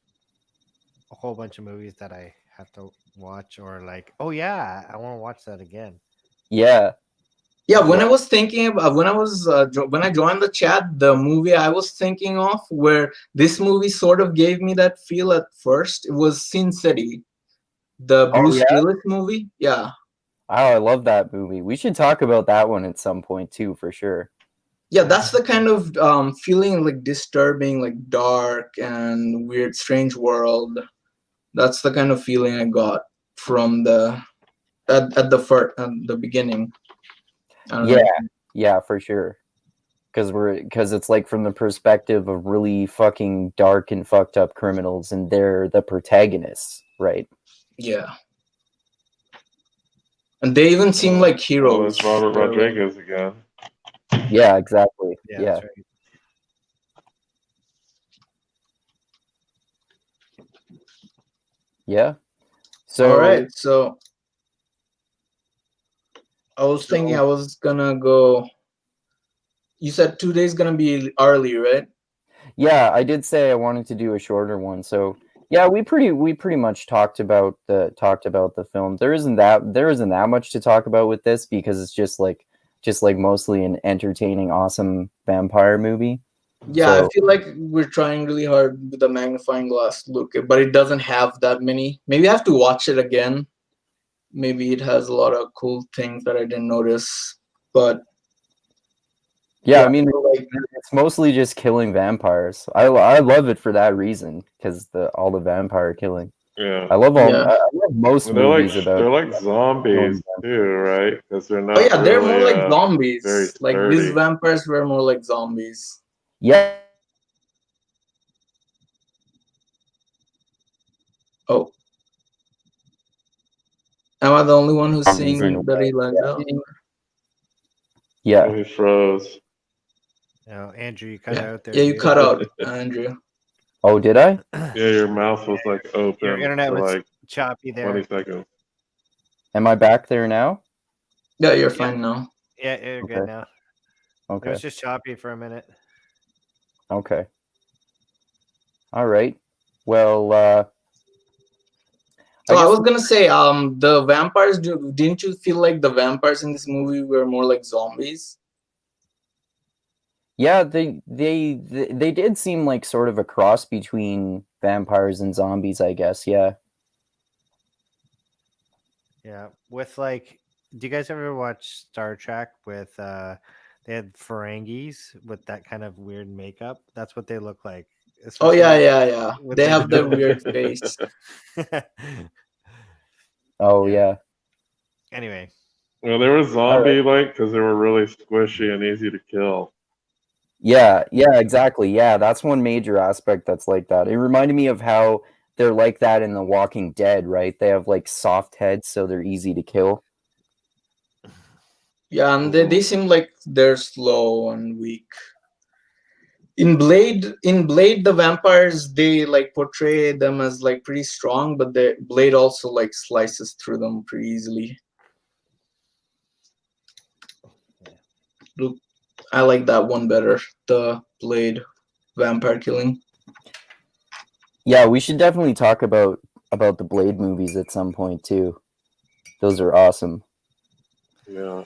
a whole bunch of movies that I have to watch, or like, oh yeah, I want to watch that again. Yeah. Yeah, when I was thinking about when I joined the chat, the movie I was thinking of where this movie sort of gave me that feel at first, it was Sin City, the Oh Bruce yeah. Willis movie. Yeah, Oh, I love that movie. We should talk about that one at some point too, for sure. yeah, that's the kind of feeling like disturbing, like dark and weird, strange world. That's the kind of feeling I got from at the beginning. I don't know. Yeah, for sure. Because it's like from the perspective of really fucking dark and fucked up criminals, and they're the protagonists, right? Yeah, and they even seem like Oh, heroes. it's Robert They're like- Rodriguez again. Yeah, exactly. Yeah, Yeah, that's right. yeah. So All right, so I was thinking I was gonna go. You said 2 days gonna be early, right? yeah, I did say I wanted to do a shorter one. So yeah, we pretty much talked about the film. There isn't that much to talk about with this because it's just like mostly an entertaining, awesome vampire movie. Yeah, I So feel like we're trying really hard with the magnifying glass look, but it doesn't have that many. Maybe I have to watch it again. Maybe it has a lot of cool things that I didn't notice. But yeah, I mean, like it's mostly just killing vampires. I love it for that reason because all the vampire killing. Yeah. I love Yeah. I love most And they're movies like about zombies too, right? Because they're not. oh yeah, they're more really, like zombies. very Like these sturdy. vampires were more like zombies. yeah. Oh, am I the only one who's Zombies seeing in that he lagged out? Oh, Yeah. he froze. No, Andrew, you cut Yeah, out there. yeah, you dude. cut out, Andrew. Oh, did I? Yeah, your mouth was like Your open internet for was like choppy there. 20 seconds. Am I back there now? Yeah, you're fine now. Yeah, you're Okay. good now. It Okay. was just choppy for a minute. Okay. All right. Well, So I guess- was gonna say, the vampires. Didn't you feel like the vampires in this movie were more like zombies? yeah, they did seem like sort of a cross between vampires and zombies, I guess. Yeah. Yeah, with like, do you guys ever watch Star Trek with they had Ferengis with that kind of weird makeup? That's what they look like, Oh especially yeah, yeah, yeah. with They their have the weird face. Oh Yeah. yeah. Anyway, Well, they were All right. zombie like because they were really squishy and easy to kill. Yeah, exactly. Yeah, that's one major aspect that's like that. It reminded me of how they're like that in The Walking Dead, right? They have like soft heads, so they're easy to kill. Yeah, and they seem like they're slow and weak. In Blade, the vampires, they like portray them as like pretty strong, but the Blade also like slices through them pretty easily. Look, I like that one better. The Blade vampire killing. Yeah, we should definitely talk about the Blade movies at some point too. Those are awesome. Yeah.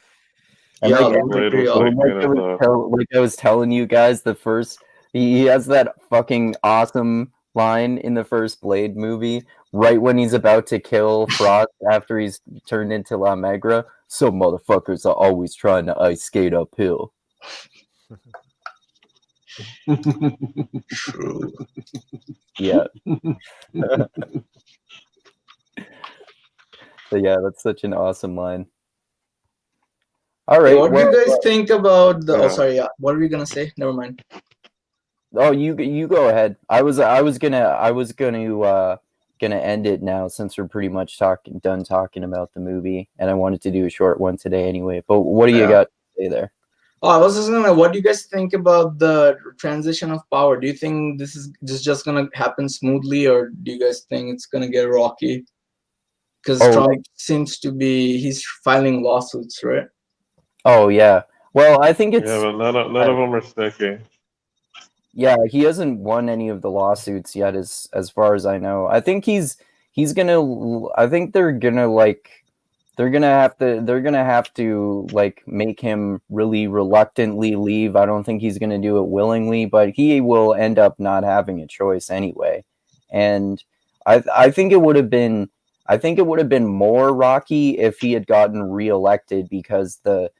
And Yeah, like those are Blade pretty was awesome. like kind of the like I was telling you guys, the first he has that fucking awesome line in the first Blade movie, right when he's about to kill Frost after he's turned into La Magra. Some motherfuckers are always trying to ice skate uphill. True. Yeah. So yeah, that's such an awesome line. All Hey, right. what do you guys think about the? Oh, yeah. sorry. Yeah, what were you gonna say? Never mind. Oh, you go ahead. I was gonna end it now since we're pretty much done talking about the movie, and I wanted to do a short one today anyway. But what do you Yeah. got to say there? Oh, I was just gonna. What do you guys think about the transition of power? Do you think this is just gonna happen smoothly, or do you guys think it's gonna get rocky? Because Oh, Trump seems to be he's filing lawsuits, right? oh yeah. Well, I think Yeah, it's but none of them are sticky. yeah. He hasn't won any of the lawsuits yet, as far as I know. I think he's gonna. I think they're gonna have to like make him really reluctantly leave. I don't think he's gonna do it willingly, but he will end up not having a choice anyway. And I think it would have been more rocky if he had gotten reelected, because the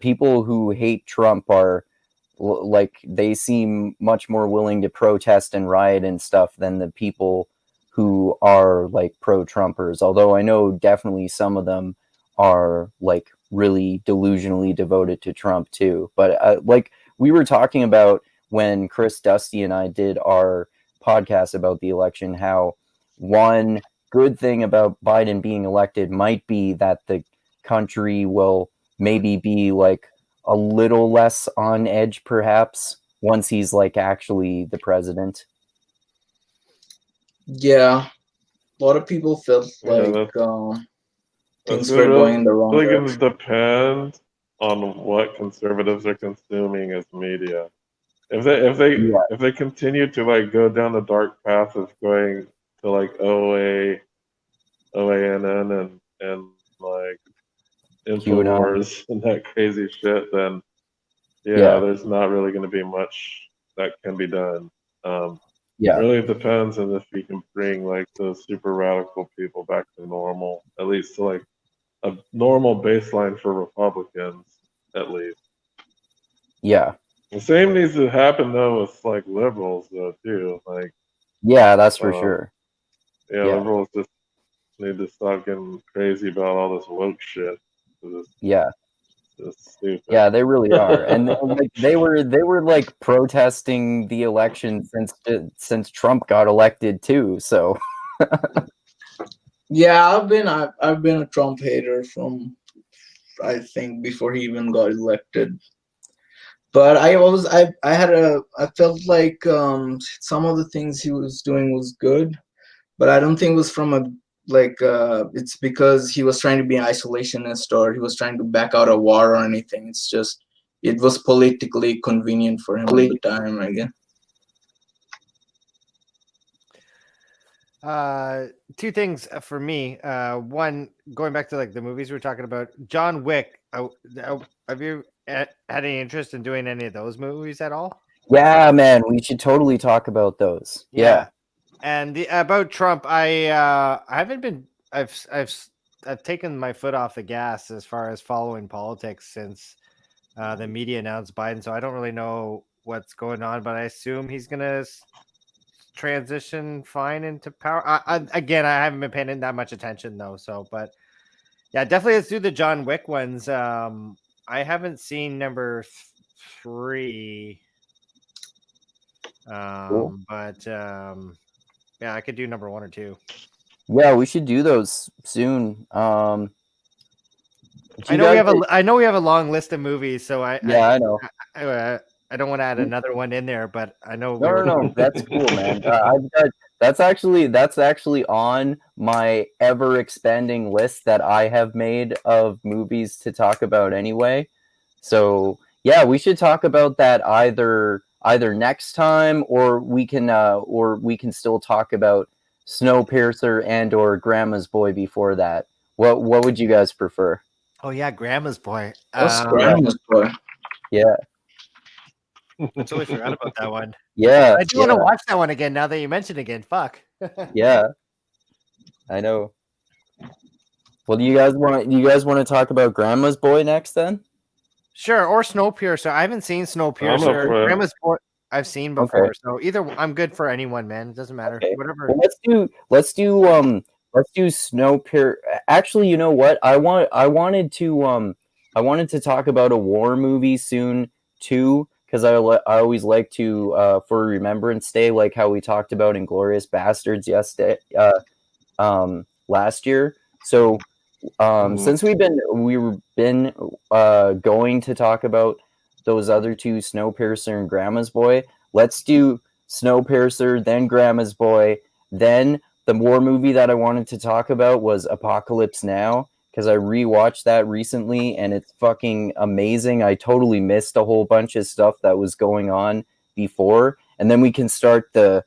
people who hate Trump are like they seem much more willing to protest and riot and stuff than the people who are like pro-Trumpers. Although I know definitely some of them are like really delusionally devoted to Trump too. But like we were talking about when Chris Dusty and I did our podcast about the election, how one good thing about Biden being elected might be that the country will maybe be like a little less on edge perhaps once he's like actually the president. Yeah, a lot of people felt like things were going in the wrong really going direction. to depend on what conservatives are consuming as media. If they continue to like go down the dark path of going to like OANN and like Infowars and that crazy shit, then yeah, there's not really going to be much that can be done. It really depends on if you can bring like those super radical people back to normal, at least to like a normal baseline for Republicans, at least. Yeah. The same needs to happen though with like liberals though too. Like yeah, that's for sure. Yeah, liberals just need to stop getting crazy about all this woke shit. It's stupid. Yeah, they really are, and like they were like protesting the election since Trump got elected too. So Yeah, I've been a Trump hater from I think before he even got elected. But I felt like some of the things he was doing was good, but I don't think it was from a it's because he was trying to be an isolationist or he was trying to back out a war or anything. It's just it was politically convenient for him at the time, I guess. Two things for me. One, going back to like the movies we were talking about, John Wick. Have you had any interest in doing any of those movies at all? yeah, man, we should totally talk about those. Yeah. And about Trump, I haven't been. I've taken my foot off the gas as far as following politics since the media announced Biden. So I don't really know what's going on, but I assume he's gonna transition fine into power. Again, I haven't been paying that much attention though. So, but yeah, definitely let's do the John Wick ones. I haven't seen number 3. Cool. But yeah, I could do number 1 or 2. Yeah, we should do those soon. I know we have a long list of movies, so I know. I don't want to add another one in there, but I know No, that's cool, man. That's actually on my ever expanding list that I have made of movies to talk about anyway. So yeah, we should talk about that either next time, or we can still talk about Snowpiercer and or Grandma's Boy before that. What would you guys prefer? Oh yeah, Grandma's Boy. Grandma's Boy. Yeah. I totally forgot about that one. Yeah. I do want to watch that one again now that you mentioned it again. Fuck. Yeah. I know. Well, do you guys want to talk about Grandma's Boy next then? Sure, or Snowpiercer. I haven't seen Snowpiercer. Grandma's Boy I've seen before. Okay. So either I'm good for anyone, man. It doesn't matter. Okay. Whatever. Well, let's do Snowpiercer. Actually, you know what? I wanted to talk about a war movie soon too, because I always like to for Remembrance Day, like how we talked about Inglourious Bastards last year. So since we've been going to talk about those other two, Snowpiercer and Grandma's Boy, let's do Snowpiercer, then Grandma's Boy, then the war movie that I wanted to talk about was Apocalypse Now, because I rewatched that recently and it's fucking amazing. I totally missed a whole bunch of stuff that was going on before, and then we can start the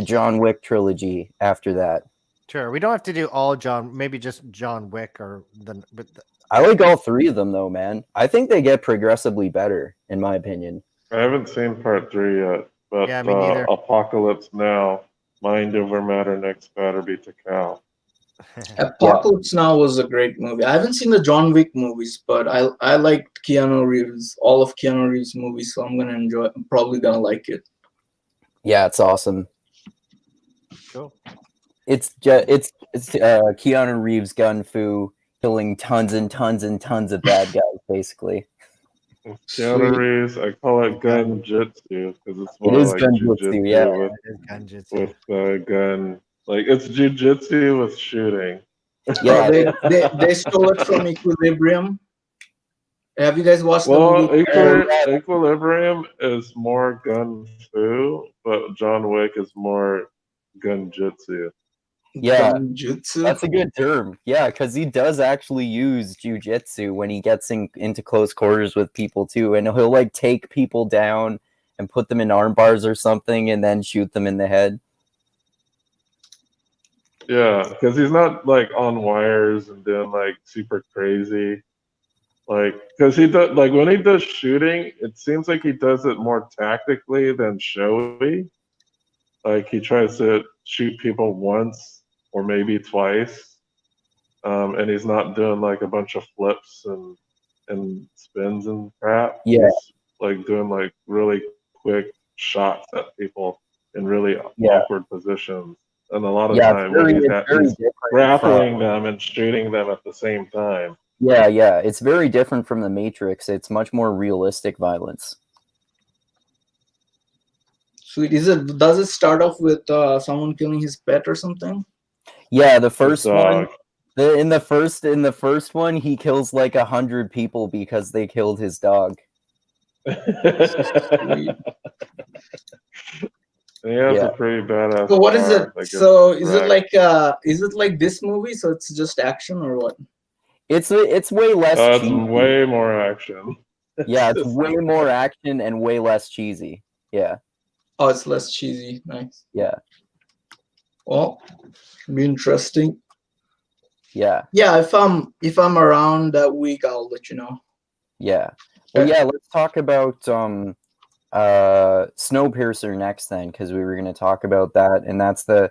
John Wick trilogy after that. Sure, we don't have to do all John, maybe just John Wick I like all 3 of them though, man. I think they get progressively better, in my opinion. I haven't seen part 3 yet, but yeah, me neither. Apocalypse Now, mind over matter, next batter beat the cow. Apocalypse Now was a great movie. I haven't seen the John Wick movies, but I liked Keanu Reeves, all of Keanu Reeves' movies, so I'm gonna enjoy it. I'm probably gonna like it. Yeah, it's awesome. Cool. It's Keanu Reeves gun fu killing tons and tons and tons of bad guys, basically. Keanu Reeves, I call it gun jitsu because it's more like jujitsu, yeah. With gun. Like it's jujitsu with shooting. Yeah, they stole it from Equilibrium. Have you guys watched the movie? Equilibrium is more gun fu, but John Wick is more gun jitsu. Yeah, that's a good term. Yeah, because he does actually use jujitsu when he gets into close quarters with people too, and he'll like take people down and put them in arm bars or something, and then shoot them in the head. Yeah, because he's not like on wires and doing like super crazy. Like, because he does like when he does shooting, it seems like he does it more tactically than showy. Like he tries to shoot people once or maybe twice, and he's not doing like a bunch of flips and spins and crap. Yeah, he's like doing like really quick shots at people in really awkward positions, and a lot of times he's grappling them and shooting them at the same time. Yeah, it's very different from The Matrix. It's much more realistic violence. Sweet. Does it start off with someone killing his pet or something? Yeah, the first one. In the first one, he kills like 100 people because they killed his dog. He has a pretty badass. So what is it? So is it like this movie? So it's just action or what? It's way less. It's way more action. Yeah, it's way more action and way less cheesy. Yeah. Oh, it's less cheesy. Nice. Yeah. Well, be interesting. Yeah. Yeah, if I'm around that week, I'll let you know. Yeah. Well, yeah. Let's talk about Snowpiercer next then, because we were going to talk about that, and that's the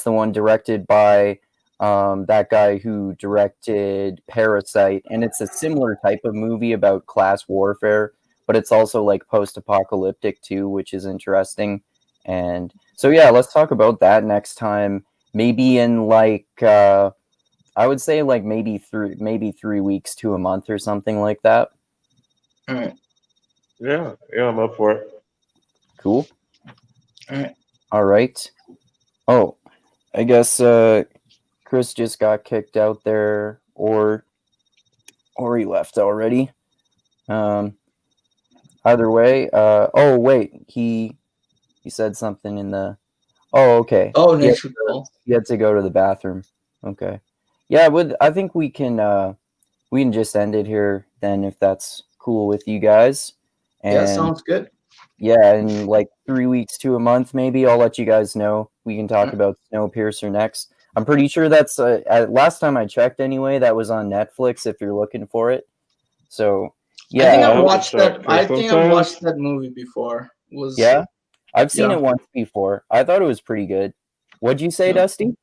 one directed by that guy who directed Parasite, and it's a similar type of movie about class warfare, but it's also like post-apocalyptic too, which is interesting. And so yeah, let's talk about that next time. Maybe in like I would say like maybe 3 weeks to a month or something like that. All right. Yeah, I'm up for it. Cool. All right. All right. Oh, I guess Chris just got kicked out there, or he left already. Either way. Oh wait, he said something in the. Oh, okay. Oh, nature call. He had to go to the bathroom. Okay. Yeah, I think we can just end it here then, if that's cool with you guys. And Yeah, sounds good. yeah, in like 3 weeks to a month, maybe I'll let you guys know. We can talk about Snowpiercer next. I'm pretty sure that's last time I checked anyway, that was on Netflix if you're looking for it. So yeah, I think I'll I've have to watched check, that. 'cause I think I've sometimes- watched that movie before. Yeah, I've seen Yeah. it once before. I thought it was pretty good. What'd you say, Yeah. Dusty?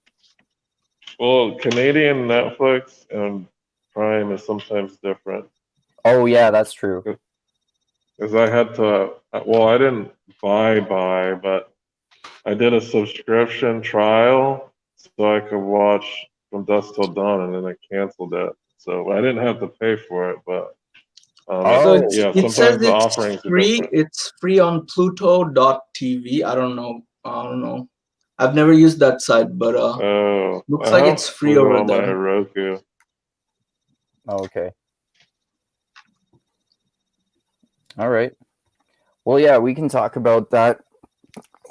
Well, Canadian Netflix and Prime is sometimes different. Oh yeah, that's true. Because I had to, well, I didn't buy, but I did a subscription trial so I could watch From Dusk Till Dawn, and then I canceled it. So I didn't have to pay for it, but Oh. So yeah, it sometimes says the it's offerings are free. different. It's free on Pluto.tv. I don't know. I've never used that site, but Oh, looks I like have it's free Pluto over on my there. Roku. Oh, okay. All right. Well, yeah, we can talk about that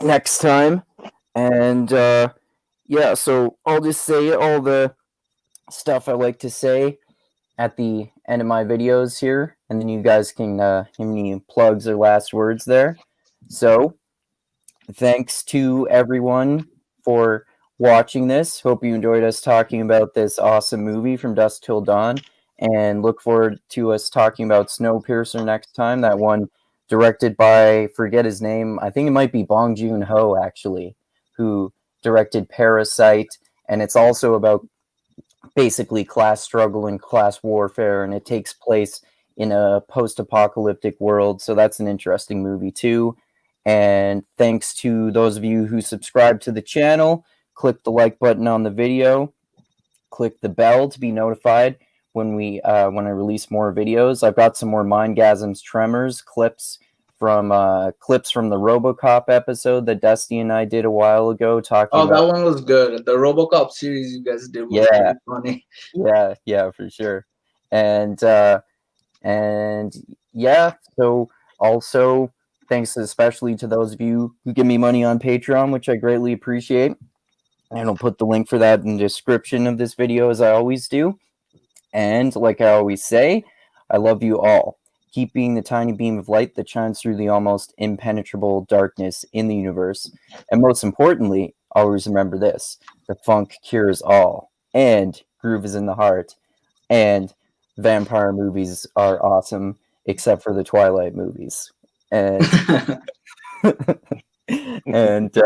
next time. And yeah, so I'll just say all the stuff I like to say at the end of my videos here, and then you guys can give any plugs or last words there. So thanks to everyone for watching this. Hope you enjoyed us talking about this awesome movie From Dusk Till Dawn, and look forward to us talking about Snowpiercer next time. That one directed by, forget his name, I think it might be Bong Joon-ho actually, who directed Parasite, and it's also about basically class struggle and class warfare, and it takes place in a post-apocalyptic world, so that's an interesting movie too. And thanks to those of you who subscribe to the channel, click the like button on the video, click the bell to be notified when I release more videos. I've got some more Mindgasms Tremors clips from the RoboCop episode that Dusty and I did a while ago, talking Oh, about. that one was good. The RoboCop series you guys did was Yeah. pretty Yeah, funny. for sure. And yeah, so also thanks especially to those of you who give me money on Patreon, which I greatly appreciate. And I'll put the link for that in the description of this video, as I always do. And like I always say, I love you all. Keep being the tiny beam of light that shines through the almost impenetrable darkness in the universe. And most importantly, always remember this: the funk cures all, and groove is in the heart, and vampire movies are awesome, except for the Twilight movies. And and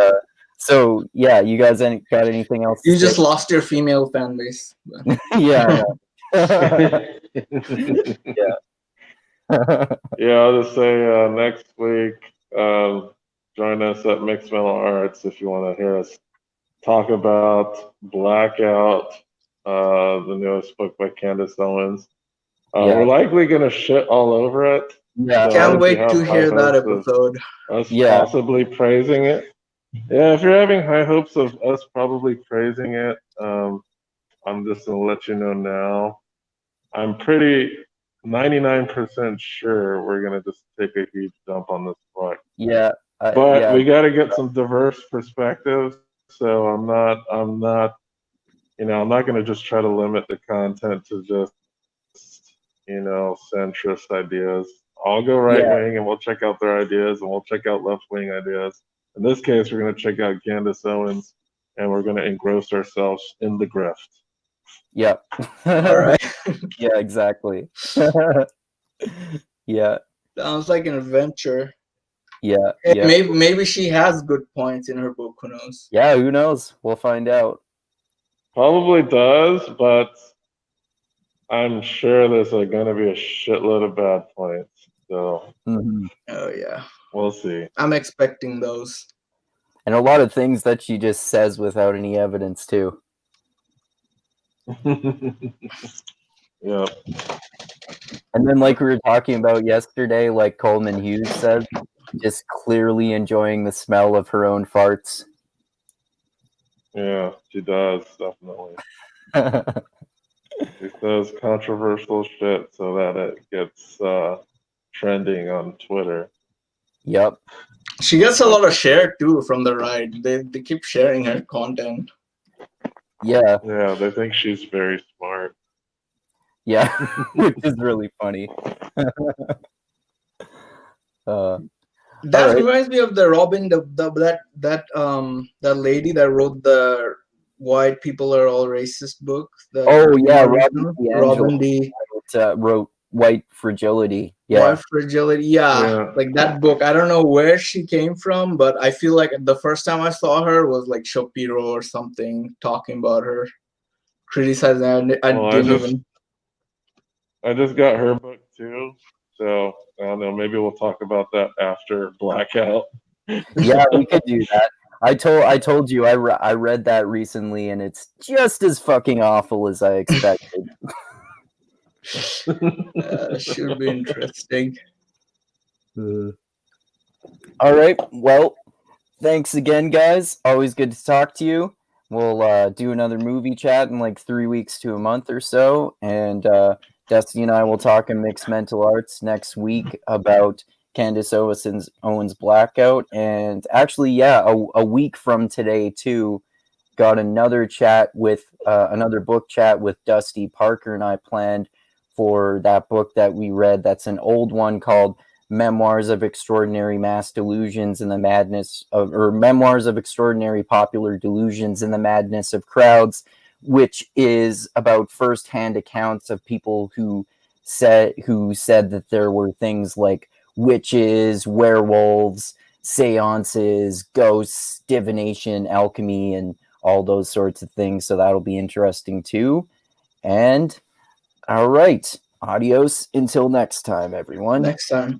so yeah, you guys got anything else to You say? just lost your female fan base. Yeah. Yeah, I'll just say next week, join us at Mixed Mental Arts if you want to hear us talk about Blackout, the newest book by Candace Owens. Yeah. We're likely going to shit all over it. Yeah. So Can't if wait you have to high hear that hopes of episode. us Yeah. possibly praising it. Yeah, if you're having high hopes of us probably praising it, I'm just going to let you know now. I'm pretty 99% sure we're going to just take a huge dump on this book. Yeah. But yeah. we got to get some diverse perspectives. So I'm not, I'm not going to just try to limit the content to just, centrist ideas. I'll go right wing and we'll check out their ideas, and we'll check out left wing ideas. In this case, we're going to check out Candace Owens, and we're going to engross ourselves in the grift. Yep. All right. Yeah, exactly. Yeah. Sounds like an adventure. Yeah. Hey, Yeah. maybe she has good points in her book. Who knows? Yeah. Who knows? We'll find out. Probably does, but I'm sure there's going to be a shitload of bad points. So Oh yeah, we'll see. I'm expecting those. And a lot of things that she just says without any evidence too. Yeah. And then, like we were talking about yesterday, like Coleman Hughes said, just clearly enjoying the smell of her own farts. Yeah, she does, definitely. She says controversial shit so that it gets trending on Twitter. Yep. She gets a lot of share too from the right. They keep sharing her content. Yeah. Yeah, they think she's very smart. Yeah. Which is really funny. That right. reminds me of the Robin, that lady that wrote the "White People Are All Racist" book. Robin D. Wrote White Fragility. Yeah. White Fragility. Yeah, like that book. I don't know where she came from, but I feel like the first time I saw her was like Shapiro or something talking about her, criticizing her. I just got her book too, so I don't know. Maybe we'll talk about that after Blackout. Yeah, we could do that. I told you I read that recently, and it's just as fucking awful as I expected. Should be interesting. All right. Well, thanks again, guys. Always good to talk to you. We'll do another movie chat in like 3 weeks to a month or so, and Destiny and I will talk in Mixed Mental Arts next week about Candace Owens Blackout, and actually, yeah, a week from today too. Got another chat with another book chat with Dusty Parker and I planned for that book that we read. That's an old one called Memoirs of Extraordinary Mass Delusions and the Madness of, or Memoirs of Extraordinary Popular Delusions and the Madness of Crowds, which is about firsthand accounts of people who said that there were things like witches, werewolves, seances, ghosts, divination, alchemy, and all those sorts of things. So that'll be interesting too. And all right, adios until next time, everyone. Next time.